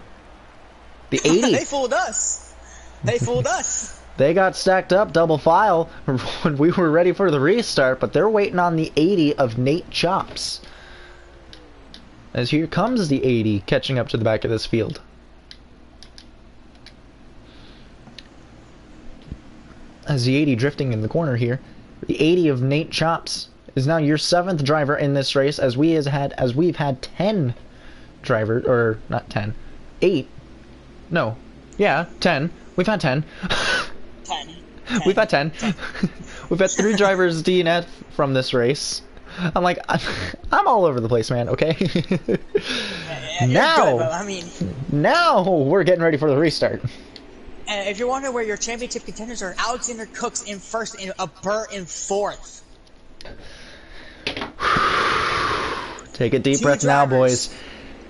The 80. They fooled us. They fooled us. They got stacked up double file when we were ready for the restart, but they're waiting on the 80 of Nate Chops. As here comes the 80 catching up to the back of this field. As the 80 drifting in the corner here, the 80 of Nate Chops is now your 7th driver in this race, as we've had 10 drivers, or not 10, 8. No, yeah, 10. We've had 10. 10. We've had 10. We've had 3 drivers DNF from this race. I'm like, I'm all over the place, man, okay? Now, good, I mean, now we're getting ready for the restart. And if you're wondering where your championship contenders are, Alexander Cook's in first and a Burr in fourth. Take a deep breath now, boys.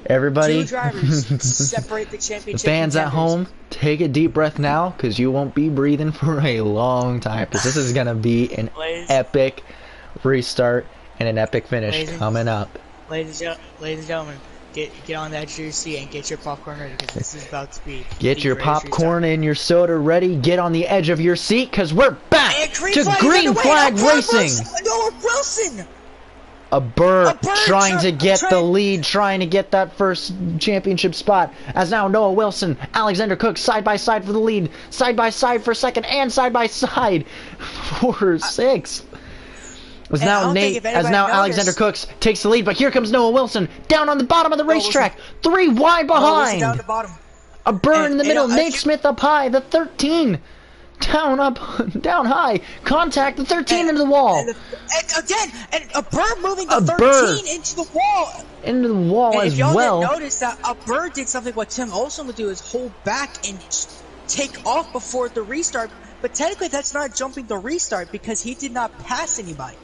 Everybody, 2 drivers separate the championship fans at contenders. home, take a deep breath now, because you won't be breathing for a long time, because this is going to be an epic restart and an epic finish coming up. Ladies and gentlemen, get on that juicy and get your popcorn ready, because this is about to be. Get your popcorn and your soda ready. Get on the edge of your seat, because we're back to green flag racing. Noah Wilson. A Burr trying to get the lead, trying to get that first championship spot. As now Noah Wilson, Alexander Cook side by side for the lead, side by side for second, and side by side for sixth. As now Alexander Cooks takes the lead, but here comes Noah Wilson down on the bottom of the racetrack, 3 wide behind. Down the bottom. A Burr in the middle, Nate Smith up high, the 13. Down high, contact the 13 into the wall. And a Burr moving the 13 into the wall. Into the wall as well. If y'all didn't notice that a Burr did something what Tim Olson would do, is hold back and take off before the restart. But technically that's not jumping the restart, because he did not pass anybody.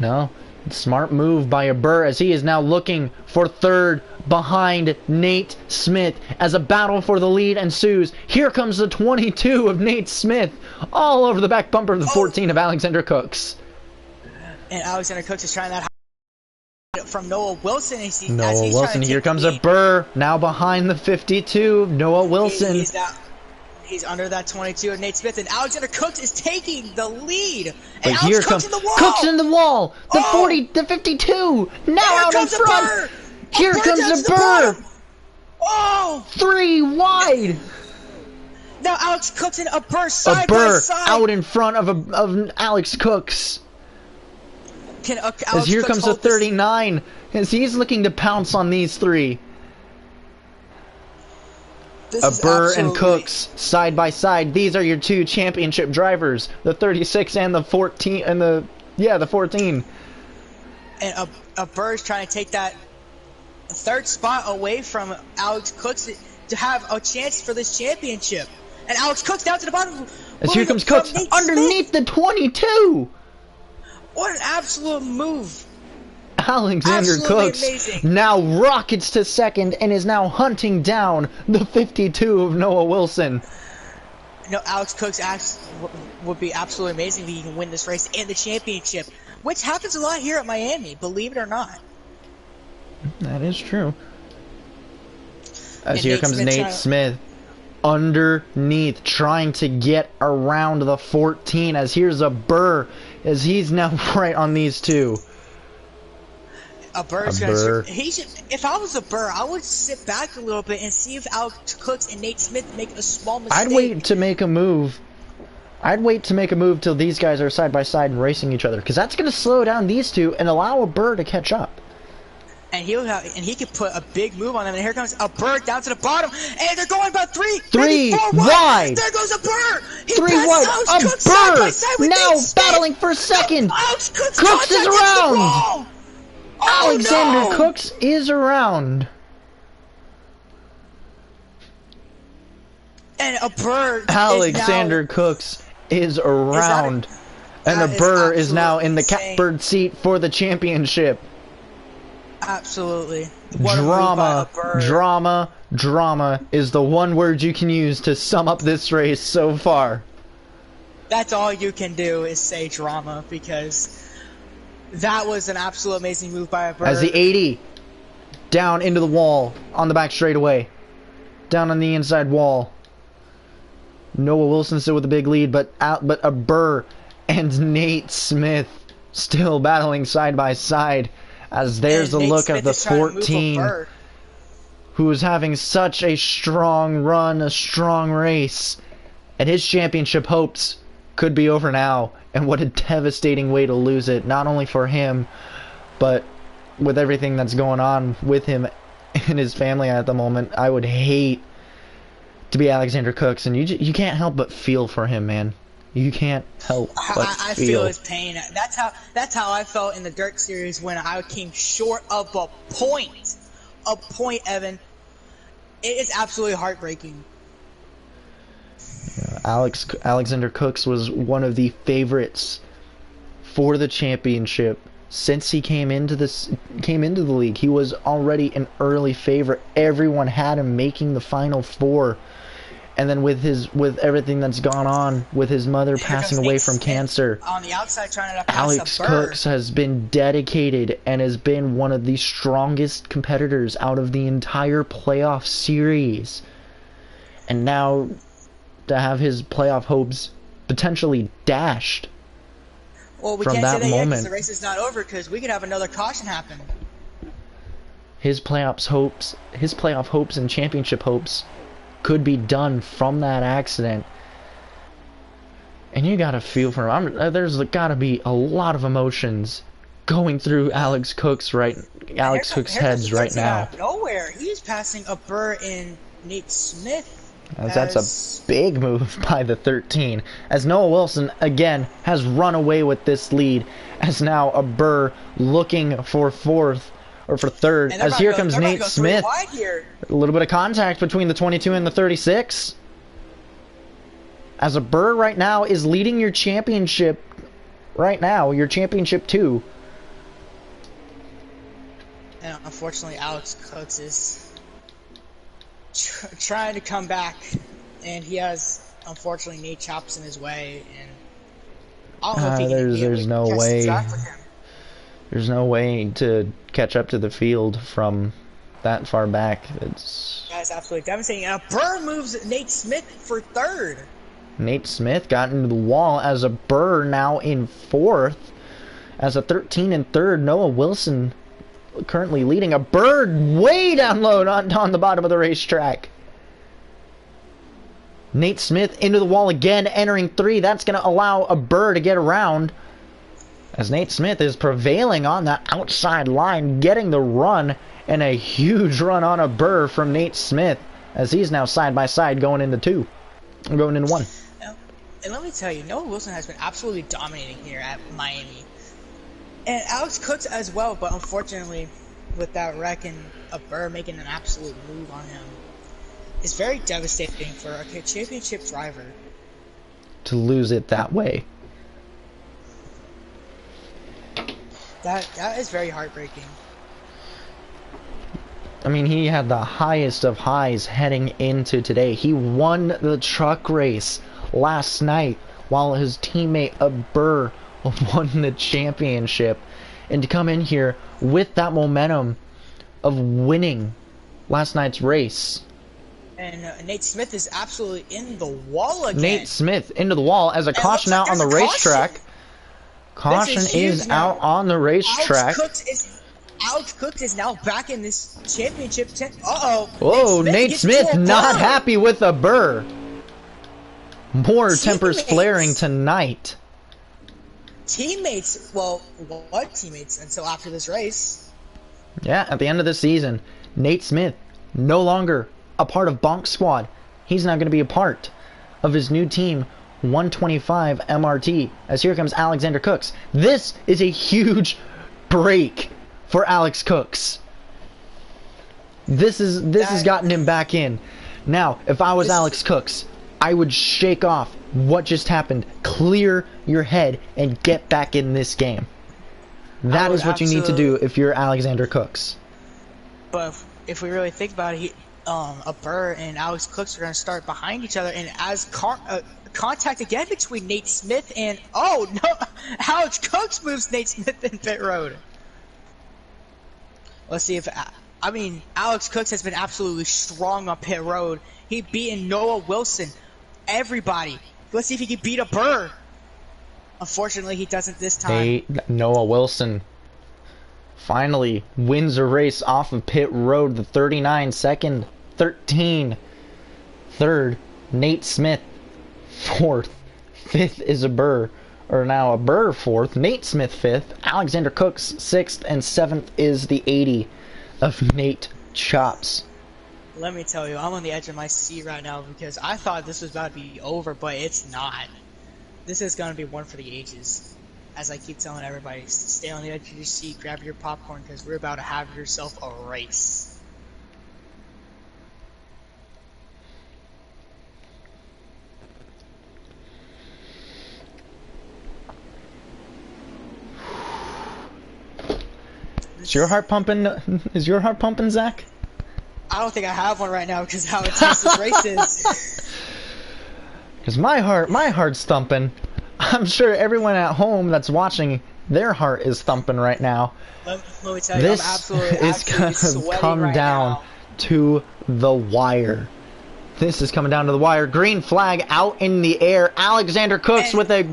No, smart move by a Burr, as he is now looking for third behind Nate Smith as a battle for the lead ensues. Here comes the 22 of Nate Smith all over the back bumper of the 14 of Alexander Cooks. And Alexander Cooks is trying that from Noah Wilson. Noah Wilson, here comes a Burr now behind the 52 of Noah Wilson. He's under that 22 of Nate Smith, and Alexander Cooks is taking the lead. But here comes Cooks in the wall. The 40, the 52, now out in front. Here comes a Burr. Oh! 3 wide. Now Alex Cooks and a Burr side by side. Out in front of Alex Cooks. As here comes a 39, as he's looking to pounce on these 3. A Burr and Cooks side by side. These are your 2 championship drivers, the 36 and the 14, and the 14. And a Burr is trying to take that 3rd spot away from Alex Cooks to have a chance for this championship. And Alex Cooks down to the bottom. As here comes Cooks underneath the 22. What an absolute move. Alexander Cooks now rockets to second and is now hunting down the 52 of Noah Wilson. No, Alex Cooks would be absolutely amazing if he can win this race and the championship, which happens a lot here at Miami, believe it or not. That is true. As here comes Nate Smith underneath, trying to get around the 14, as here's a Burr, as he's now right on these 2. A Burr's gonna. If I was a Burr, I would sit back a little bit and see if Alex Cooks and Nate Smith make a small mistake. I'd wait to make a move. I'd wait to make a move till these guys are side by side and racing each other, because that's going to slow down these 2 and allow a Burr to catch up. And he could put a big move on them. And here comes a Burr down to the bottom, and they're going about 3 wide. There goes a Burr. 3 wide. A Burr now battling for second. Cooks is around. Alexander Cooks is around. And a Burr. Alexander Cooks is around. And a Burr is now in the catbird seat for the championship. Absolutely. What a move by a bird. Drama is the one word you can use to sum up this race so far. That's all you can do is say drama, because that was an absolute amazing move by a bird. As the 80 down into the wall on the back straightaway, down on the inside wall. Noah Wilson still with a big lead, but a Burr and Nate Smith still battling side by side. As there's a look of the 14, who is having such a strong run, a strong race, and his championship hopes could be over now. And what a devastating way to lose it, not only for him, but with everything that's going on with him and his family at the moment. I would hate to be Alexander Cooks, and you can't help but feel for him, man. You can't help but I feel his pain. That's how I felt in the Dirt Series when I came short of a point. A point, Evan. It is absolutely heartbreaking. Alexander Cooks was one of the favorites for the championship since he came into the league. He was already an early favorite. Everyone had him making the Final Four. And then with everything that's gone on, with his mother passing away from cancer, on the outside trying to pass Alex a bird. Cooks has been dedicated and has been one of the strongest competitors out of the entire playoff series. And now to have his playoff hopes potentially dashed well, we from can't that say that moment. Yet, 'cause the race is not over, because we could have another caution happen. His playoff hopes and championship hopes could be done from that accident. And you gotta feel for him. There's gotta be a lot of emotions going through Alex Cook's heads right now. Out of nowhere, he's passing a Burr in Nate Smith. That's a big move by the 13. As Noah Wilson again has run away with this lead, as now a Burr looking for fourth. Or for third, as here comes Nate Smith. A little bit of contact between the 22 and the 36. As a Burr right now is leading your championship. Right now, your championship 2. And unfortunately, Alex Cooks is trying to come back, and he has unfortunately Nate chops in his way, and I don't know if he can there's no way. There's no way to catch up to the field from that far back. That's absolutely devastating. And a Burr moves Nate Smith for third. Nate Smith got into the wall as a Burr now in fourth. As a 13 in third, Noah Wilson currently leading. A Burr way down low on the bottom of the racetrack. Nate Smith into the wall again, entering 3. That's going to allow a Burr to get around. As Nate Smith is prevailing on that outside line, getting the run, and a huge run on a Burr from Nate Smith, as he's now side by side going into 2. Going into 1. And let me tell you, Noah Wilson has been absolutely dominating here at Miami. And Alex Cooks as well, but unfortunately, with that wreck and a Burr making an absolute move on him, it's very devastating for a championship driver. To lose it that way. That is very heartbreaking. I mean, he had the highest of highs heading into today. He won the truck race last night while his teammate Burr won the championship. And to come in here with that momentum of winning last night's race. And Nate Smith is absolutely in the wall again. Nate Smith into the wall as a caution out on the racetrack. Caution is out on the racetrack. Alex Cooks is now back in this championship. Uh-oh. Whoa, Nate Smith not happy with a Burr. More tempers flaring tonight. Teammates, well, what teammates until after this race? Yeah, at the end of the season, Nate Smith no longer a part of Bonk Squad. He's now going to be a part of his new team, 125 MRT, as here comes Alexander Cooks. This is a huge break for Alex Cooks. This has gotten him back in. Now, if I was Alex Cooks, I would shake off what just happened, clear your head, and get back in this game. That is what you need to do if you're Alexander Cooks. But if we really think about it, a Burr and Alex Cooks are going to start behind each other, and as contact again between Nate Smith and oh no, Alex Cooks moves Nate Smith in pit road. Let's see if Alex Cooks has been absolutely strong on pit road. He beaten Noah Wilson, everybody. Let's see if he can beat a Burr. Unfortunately, he doesn't this time. Noah Wilson finally wins a race off of pit road. The 39 second, 13 third, Nate Smith fourth, fifth is a Burr, or now a Burr fourth, Nate Smith fifth, Alexander Cooks sixth, and seventh is the 80 of Nate Chops. Let me tell you, I'm on the edge of my seat right now because I thought this was about to be over, but it's not. This is going to be one for the ages. As I keep telling everybody, stay on the edge of your seat, grab your popcorn, because we're about to have yourself a race. Is your heart pumping? Is your heart pumping, Zach? I don't think I have one right now because how intense this race is. Because my heart's thumping. I'm sure everyone at home that's watching, their heart is thumping right now. Let me tell you, I'm absolutely gonna come right down now. to the wire. This is coming down to the wire. Green flag out in the air. Alexander Cooks with a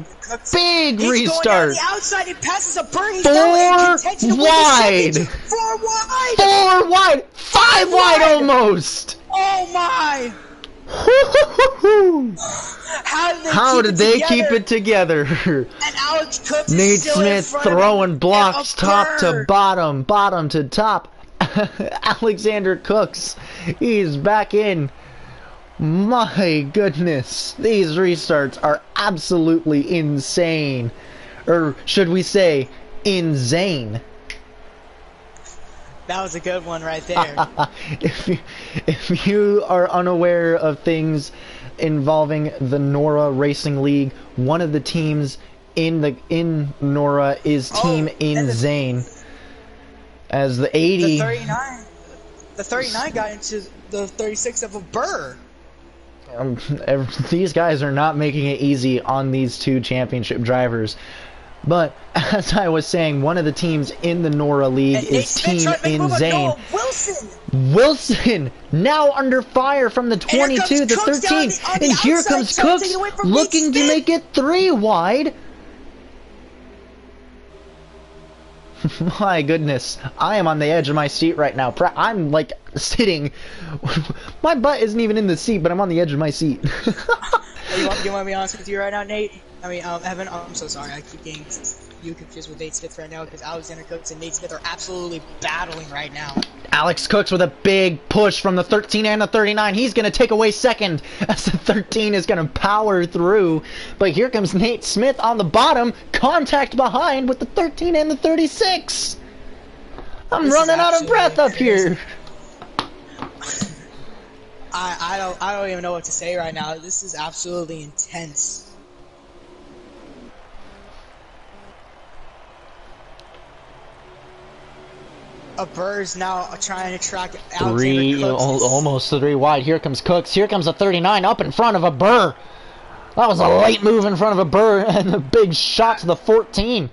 big restart. Going down the outside. He passes a Burr. He's 4 wide. 4 wide. 4 wide. 5 wide almost. Oh my! How did they keep it together? And Alex Cooks Nate is still Smith throwing blocks top to bottom, bottom to top. Alexander Cooks, he's back in. My goodness, these restarts are absolutely insane. Or should we say, insane? That was a good one right there. If you are unaware of things involving the NORA Racing League, one of the teams in NORA is Team Insane. As the 80... The 39 got into the 36 of a Burr. These guys are not making it easy on these two championship drivers. But, as I was saying, one of the teams in the NORA League is Team Insane. Wilson, now under fire from the 22, the 13. And here comes Cooks, looking to make it 3 wide. My goodness, I am on the edge of my seat right now. I'm like sitting. My butt isn't even in the seat, but I'm on the edge of my seat. You want to be honest with you right now, Nate? Evan, I'm so sorry. I keep getting you confused with Nate Smith right now because Alexander Cooks and Nate Smith are absolutely battling right now. Alex Cooks with a big push from the 13 and the 39. He's going to take away second as the 13 is going to power through. But here comes Nate Smith on the bottom. Contact behind with the 13 and the 36. I'm running out of breath up here. I don't even know what to say right now. This is absolutely intense. A Burr's now trying to track Alexander Cooks. Almost 3 wide. Here comes Cooks. Here comes a 39 up in front of a Burr. That was a late move in front of a Burr and a big shot to the 14.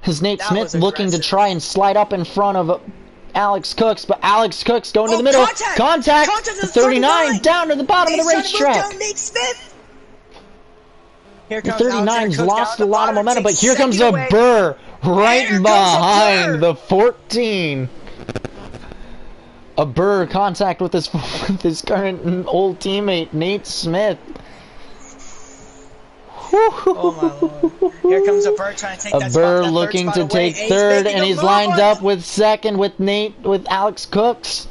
As Nate Smith looking to try and slide up in front of Alex Cooks, but Alex Cooks going to the middle. Contact the 39 down to the bottom of the racetrack. Nate Smith. The 39's lost a lot of momentum, but here comes a Burr right behind the 14. A Burr contact with his current old teammate Nate Smith. Oh my lord! Here comes a Burr trying to take that spot. A Burr looking to take third, and he's lined up with second with Alex Cooks.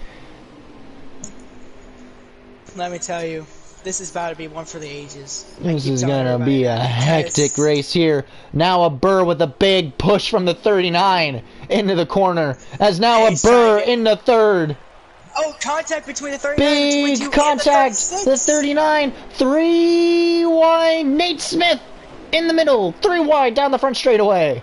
Let me tell you, this is about to be one for the ages. This is gonna be a hectic race here. Now a Burr with a big push from the 39 into the corner. As now a Burr in the third. Oh, contact between the 39 and the 22 big contact, and the 39, 3 wide, Nate Smith in the middle, 3 wide down the front straightaway.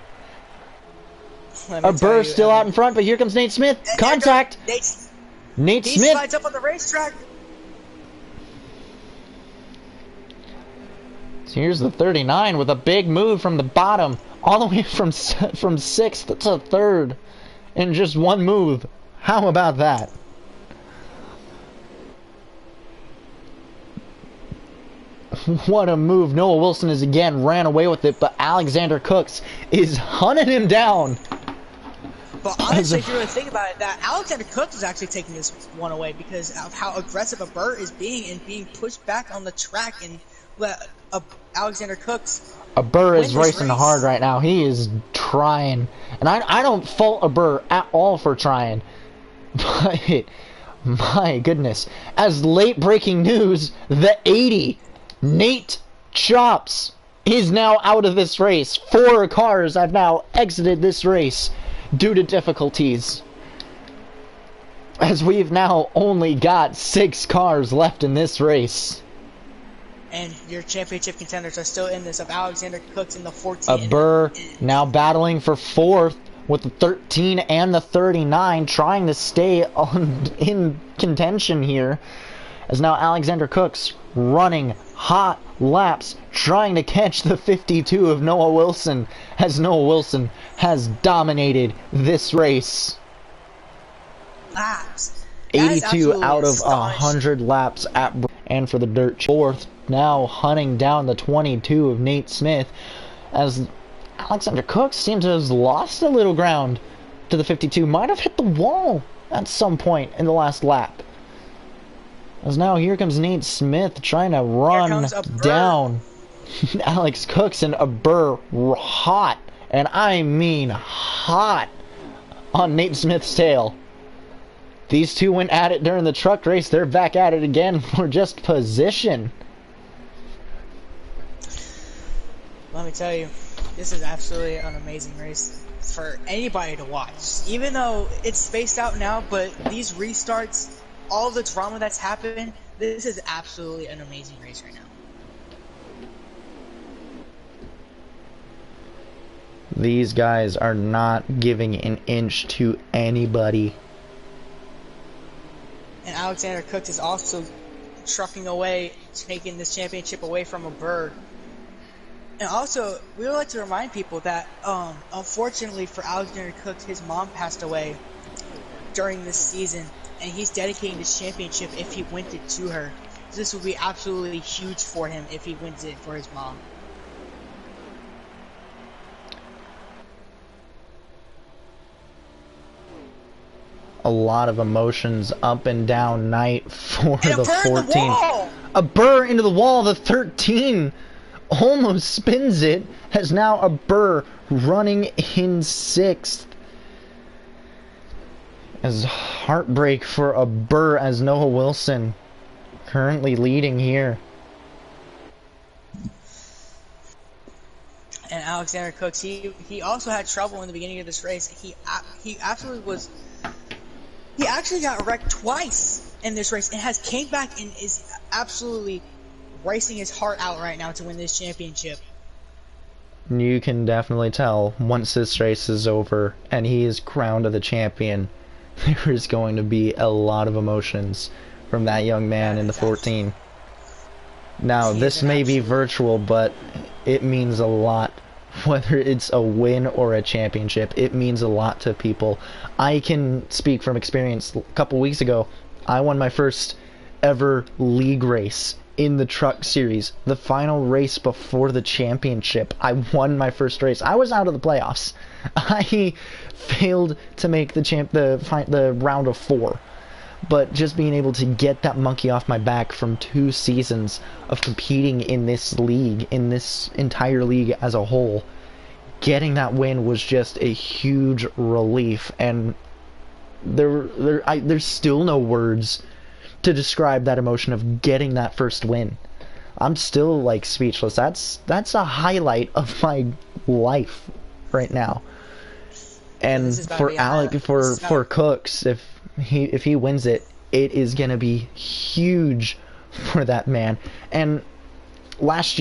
Let me A tell Burr you, still out in front, but here comes Nate Smith. and there Contact. goes Nate he Smith. slides up on the racetrack. So here's the 39 with a big move from the bottom, all the way from 6th to 3rd, in just one move. How about that? What a move. Noah Wilson is again ran away with it, but Alexander Cooks is hunting him down. But honestly, if you really think about it, that Alexander Cooks is actually taking this one away because of how aggressive a Burr is being and being pushed back on the track, and let Alexander Cooks. A Burr is racing race. hard right now. He is trying. And I don't fault a Burr at all for trying. But, my goodness. As late breaking news, the 80, Nate Chops, is now out of this race. 4 cars have now exited this race due to difficulties. As we've now only got 6 cars left in this race. And your championship contenders are still in this, of Alexander Cooks in the 14. A Burr now battling for 4th with the 13 and the 39, trying to stay in contention here. As now Alexander Cooks running hot laps, trying to catch the 52 of Noah Wilson, as Noah Wilson has dominated this race. Laps. 82 out of 100 laps at and for the dirt 4th, now hunting down the 22 of Nate Smith, as Alexander Cooks seems to have lost a little ground to the 52, might have hit the wall at some point in the last lap. As now here comes Nate Smith trying to run down Alex Cooks, and a Burr hot, and I mean hot, on Nate Smith's tail. These two went at it during the truck race. They're back at it again for just position. Let me tell you, this is absolutely an amazing race for anybody to watch. Even though it's spaced out now, but these restarts, all the drama that's happened, this is absolutely an amazing race right now. These guys are not giving an inch to anybody. And Alexander Cooks is also trucking away, taking this championship away from a Burr. And also, we would like to remind people that, unfortunately for Alexander Cooks, his mom passed away during this season, and he's dedicating this championship if he wins it to her. So this would be absolutely huge for him if he wins it for his mom. A lot of emotions up and down night for the 14. A Burr into the wall. The 13 almost spins it. Has now a Burr running in 6th. As heartbreak for a Burr, as Noah Wilson currently leading here. And Alexander Cooks, he also had trouble in the beginning of this race. He absolutely was. He actually got wrecked twice in this race and has came back and is absolutely racing his heart out right now to win this championship. You can definitely tell once this race is over and he is crowned the champion, there is going to be a lot of emotions from that young man in the 14. Now, this may be virtual, but it means a lot. Whether it's a win or a championship, it means a lot to people. I can speak from experience. A couple weeks ago, I won my first ever league race in the truck series. The final race before the championship, I won my first race. I was out of the playoffs. I failed to make the round of 4. But just being able to get that monkey off my back from 2 seasons of competing in this league, in this entire league as a whole, getting that win was just a huge relief. And there's still no words to describe that emotion of getting that first win. I'm still like speechless. That's a highlight of my life right now. And for Cooks, if he wins it, it is gonna be huge for that man. And last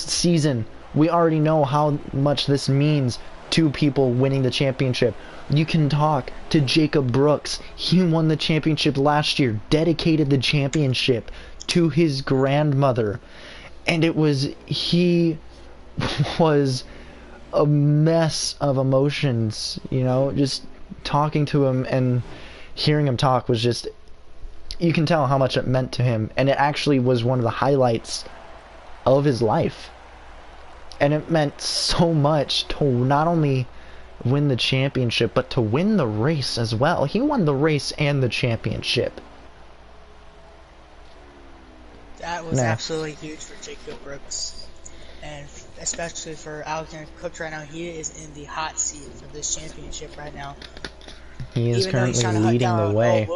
season, we already know how much this means two people winning the championship. You can talk to Jacob Brooks. He won the championship last year, dedicated the championship to his grandmother. And he was a mess of emotions, you know, just talking to him and hearing him talk was just, you can tell how much it meant to him. And it actually was one of the highlights of his life. And it meant so much to not only win the championship, but to win the race as well. He won the race and the championship. That was absolutely huge for Jacob Brooks. And especially for Alexander Cook right now. He is in the hot seat for this championship right now. He is currently leading the way.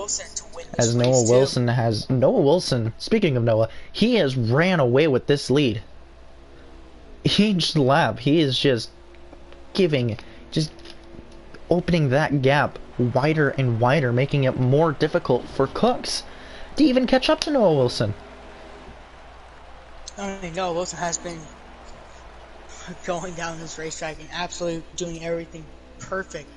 As Noah Wilson has... Noah Wilson, speaking of Noah, he has ran away with this lead. Each lap, he is just opening that gap wider and wider, making it more difficult for Cooks to even catch up to Noah Wilson. I mean, Noah Wilson has been going down this racetrack and absolutely doing everything perfect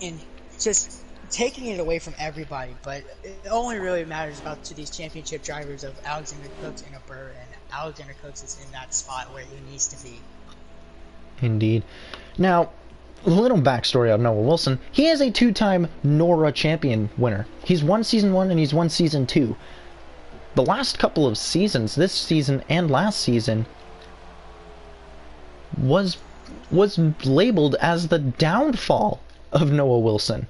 and just taking it away from everybody, but it only really matters about to these championship drivers of Alexander Cooks and a Burr, and Alexander Cooks is in that spot where he needs to be. Indeed. Now, a little backstory on Noah Wilson. He is a two-time NORA champion winner. He's won Season 1 and he's won Season 2. The last couple of seasons, this season and last season, was labeled as the downfall of Noah Wilson.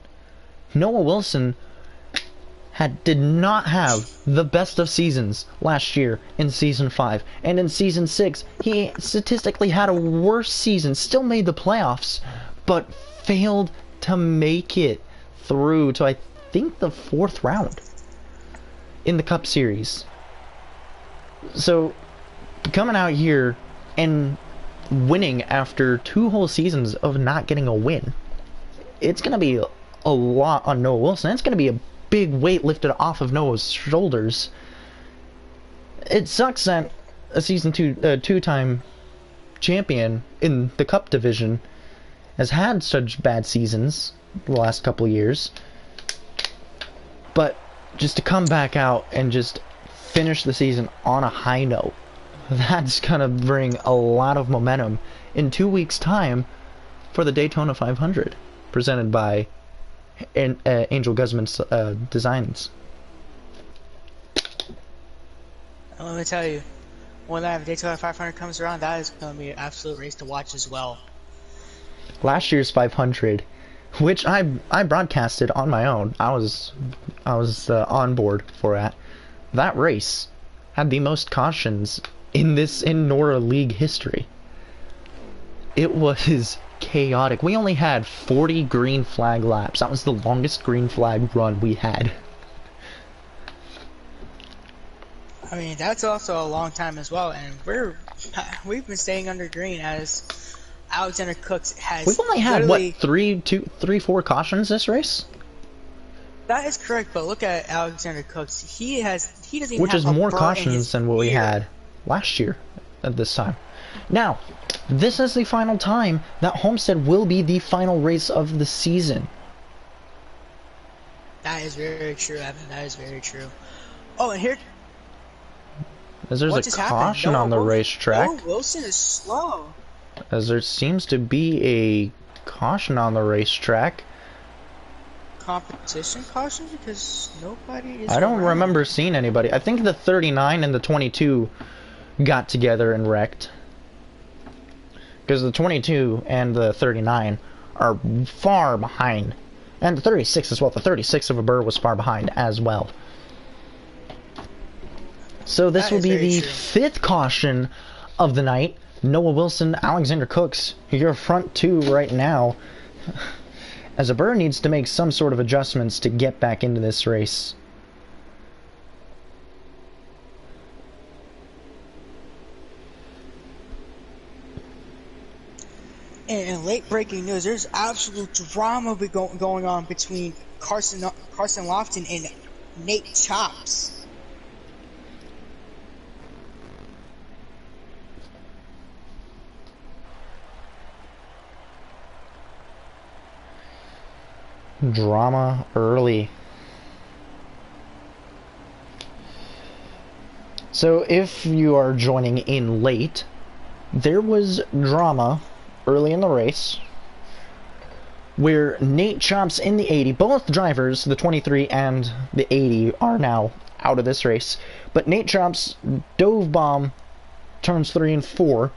Noah Wilson did not have the best of seasons last year in Season 5. And in Season 6, he statistically had a worse season, still made the playoffs, but failed to make it through to, I think, the 4th round in the Cup Series. So, coming out here and winning after 2 whole seasons of not getting a win, it's going to be a lot on Noah Wilson. It's going to be a big weight lifted off of Noah's shoulders. It sucks that a Season 2 two-time champion in the Cup division has had such bad seasons the last couple of years. But just to come back out and just finish the season on a high note, that's going to bring a lot of momentum in 2 weeks' time for the Daytona 500, presented by Angel Guzman's Designs. Let me tell you, when that Daytona 500 comes around, that is going to be an absolute race to watch as well. Last year's 500, which I broadcasted on my own, I was on board for that race had the most cautions in NORA League history. It was chaotic. We only had 40 green flag laps. That was the longest green flag run we had. I mean, that's also a long time as well, and we've been staying under green as Alexander Cooks has. We've only had what, 4 cautions this race? That is correct, but look at Alexander Cooks. He doesn't even which have is a more burr cautions than what we had last year at this time. Now, this is the final time that Homestead will be the final race of the season. That is very true, Evan. That is very true. Oh, and here, as there's a caution on the racetrack. Noah Wilson is slow. As there seems to be a caution on the racetrack. Competition caution, because nobody is I don't around. remember seeing anybody. I think the 39 and the 22 got together and wrecked. Because the 22 and the 39 are far behind. And the 36 as well. The 36 of a Burr was far behind as well. So this will be the 5th caution of the night. Noah Wilson, Alexander Cooks, your front 2 right now. As a Burr needs to make some sort of adjustments to get back into this race. And late breaking news, there's absolute drama going on between Carson Lofton and Nate Chops. Drama early. So if you are joining in late, there was drama early in the race where Nate Chops in the 80, both drivers, the 23 and the 80, are now out of this race. But Nate Chops dove bomb turns 3 and 4,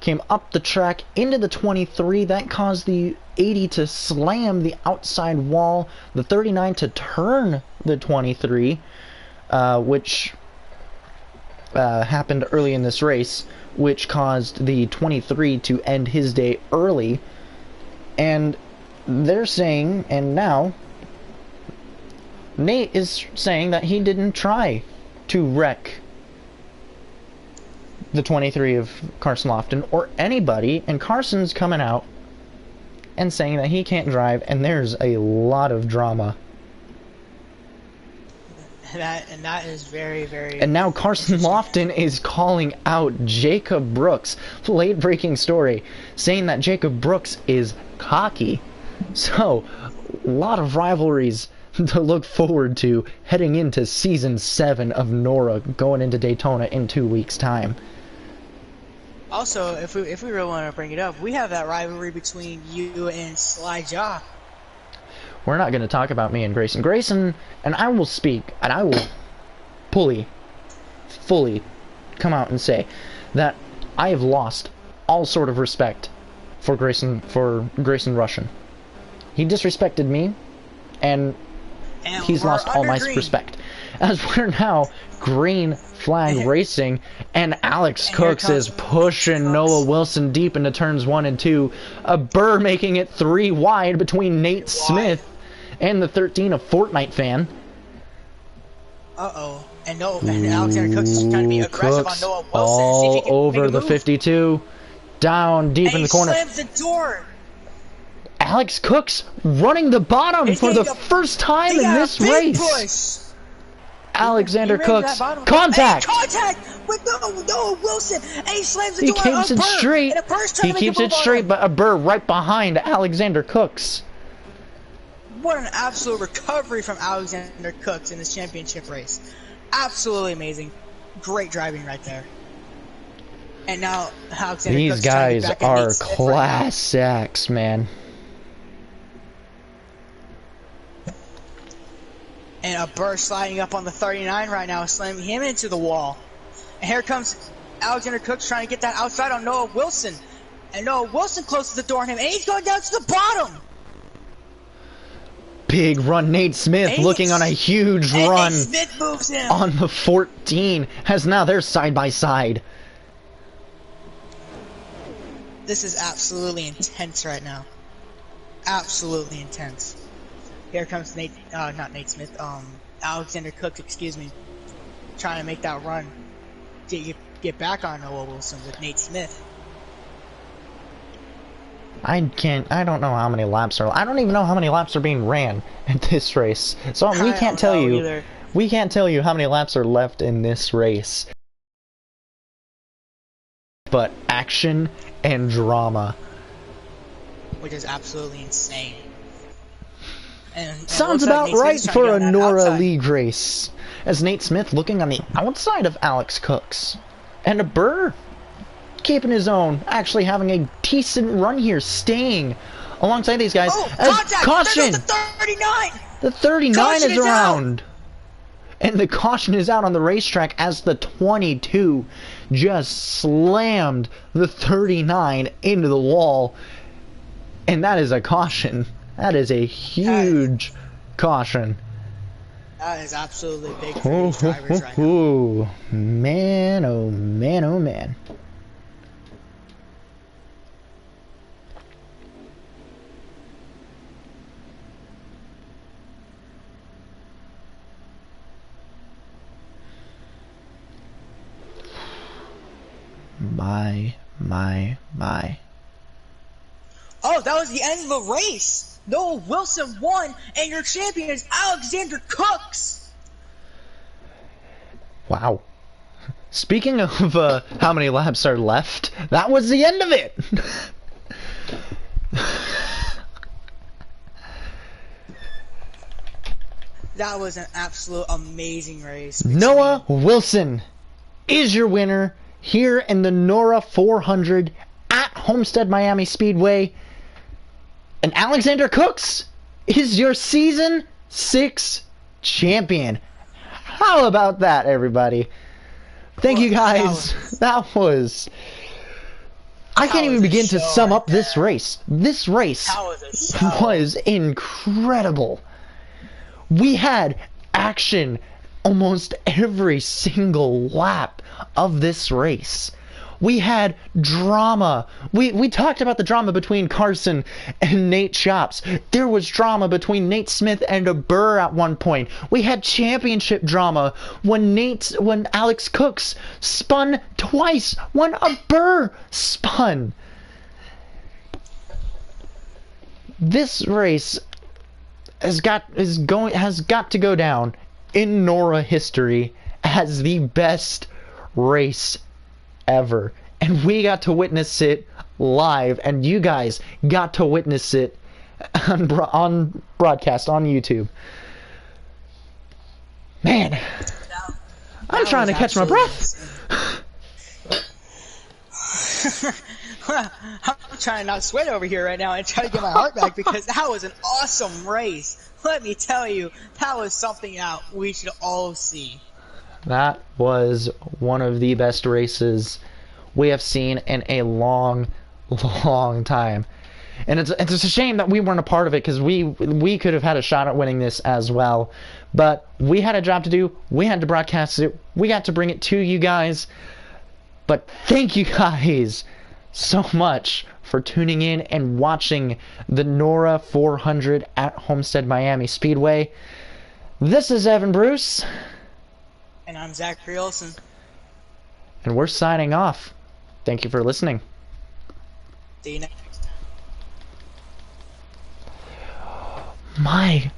came up the track into the 23. That caused the 80 to slam the outside wall, the 39 to turn the 23, which happened early in this race, which caused the 23 to end his day early. And they're saying, and now Nate is saying that he didn't try to wreck the 23 of Carson Lofton or anybody, and Carson's coming out and saying that he can't drive, and there's a lot of drama. That is very, very... And now Carson Lofton is calling out Jacob Brooks, late-breaking story, saying that Jacob Brooks is cocky. So, a lot of rivalries to look forward to heading into Season 7 of NORA, going into Daytona in 2 weeks' time. Also, if we really want to bring it up, we have that rivalry between you and Sly Jaw. We're not going to talk about me and Grayson. Grayson, and I will speak, and I will fully come out and say that I have lost all sort of respect for Grayson Russian. He disrespected me, and he's lost all my respect. As we're now green flag racing, and Alex Cooks is pushing Noah Wilson deep into turns 1 and 2. A Burr making it 3 wide between Nate Smith and the 13 of Fortnite fan. Uh-oh. And Alexander Cooks is trying to be aggressive Cooks on Noah Wilson. all over the 52. Down deep in the corner. And he slams the door. Alex Cooks running the bottom for the first time in this race. Push. Alexander Cooks, contact with Noah Wilson, and he slams the door. He keeps it straight. He keeps it straight, but a Burr right behind Alexander Cooks. What an absolute recovery from Alexander Cooks in this championship race. Absolutely amazing. Great driving right there. And now Alexander These Cooks guys are class acts, man. And a Burr sliding up on the 39 right now, slamming him into the wall. And here comes Alexander Cooks trying to get that outside on Noah Wilson. And Noah Wilson closes the door on him, and he's going down to the bottom. Big run. Nate Smith looking on a huge run. Nate Smith moves him on the 14, as now they're side by side. This is absolutely intense right now. Absolutely intense. Here comes not Nate Smith, Alexander Cooks, excuse me, trying to make that run to get back on Noah Wilson with Nate Smith. I don't know how many laps are. I don't even know how many laps are being ran at this race. So we can't tell you. Either. We can't tell you how many laps are left in this race. But action and drama, which is absolutely insane. And sounds about right for a NORA League race. As Nate Smith looking on the outside of Alex Cooks, and a Burr keeping his own, actually having a decent run here, staying alongside these guys. Caution! The 39! The 39 is around! And the caution is out on the racetrack as the 22 just slammed the 39 into the wall. And that is a caution. That is a huge caution. That is absolutely big for these drivers right now. Man, oh man, oh man. My. Oh, that was the end of the race. Noah Wilson won, and your champion is Alexander Cooks. Wow. Speaking of how many laps are left, that was the end of it. That was an absolute amazing race. Noah Wilson is your winner here in the NORA 400 at Homestead Miami Speedway. And Alexander Cooks is your Season 6 champion. How about that, everybody? Thank you guys. That was... I can't even begin to sum up this race. This race was incredible. We had action almost every single lap of this race. We had drama. We talked about the drama between Carson and Nate Chops. There was drama between Nate Smith and a Burr at one point. We had championship drama when Alex Cooks spun twice when a Burr spun. This race has got to go down in NORA history as the best race ever, and we got to witness it live, and you guys got to witness it on broadcast on YouTube. Man, I'm trying to catch my breath. I'm trying to not sweat over here right now and try to get my heart back because that was an awesome race. Let me tell you, that was something that we should all see. That was one of the best races we have seen in a long, long time. And it's a shame that we weren't a part of it, because we could have had a shot at winning this as well. But we had a job to do. We had to broadcast it. We got to bring it to you guys. But thank you guys so much for tuning in and watching the NORA 400 at Homestead Miami Speedway. This is Evan Bruce. And I'm Zachary Olsen. And we're signing off. Thank you for listening. See you next time. My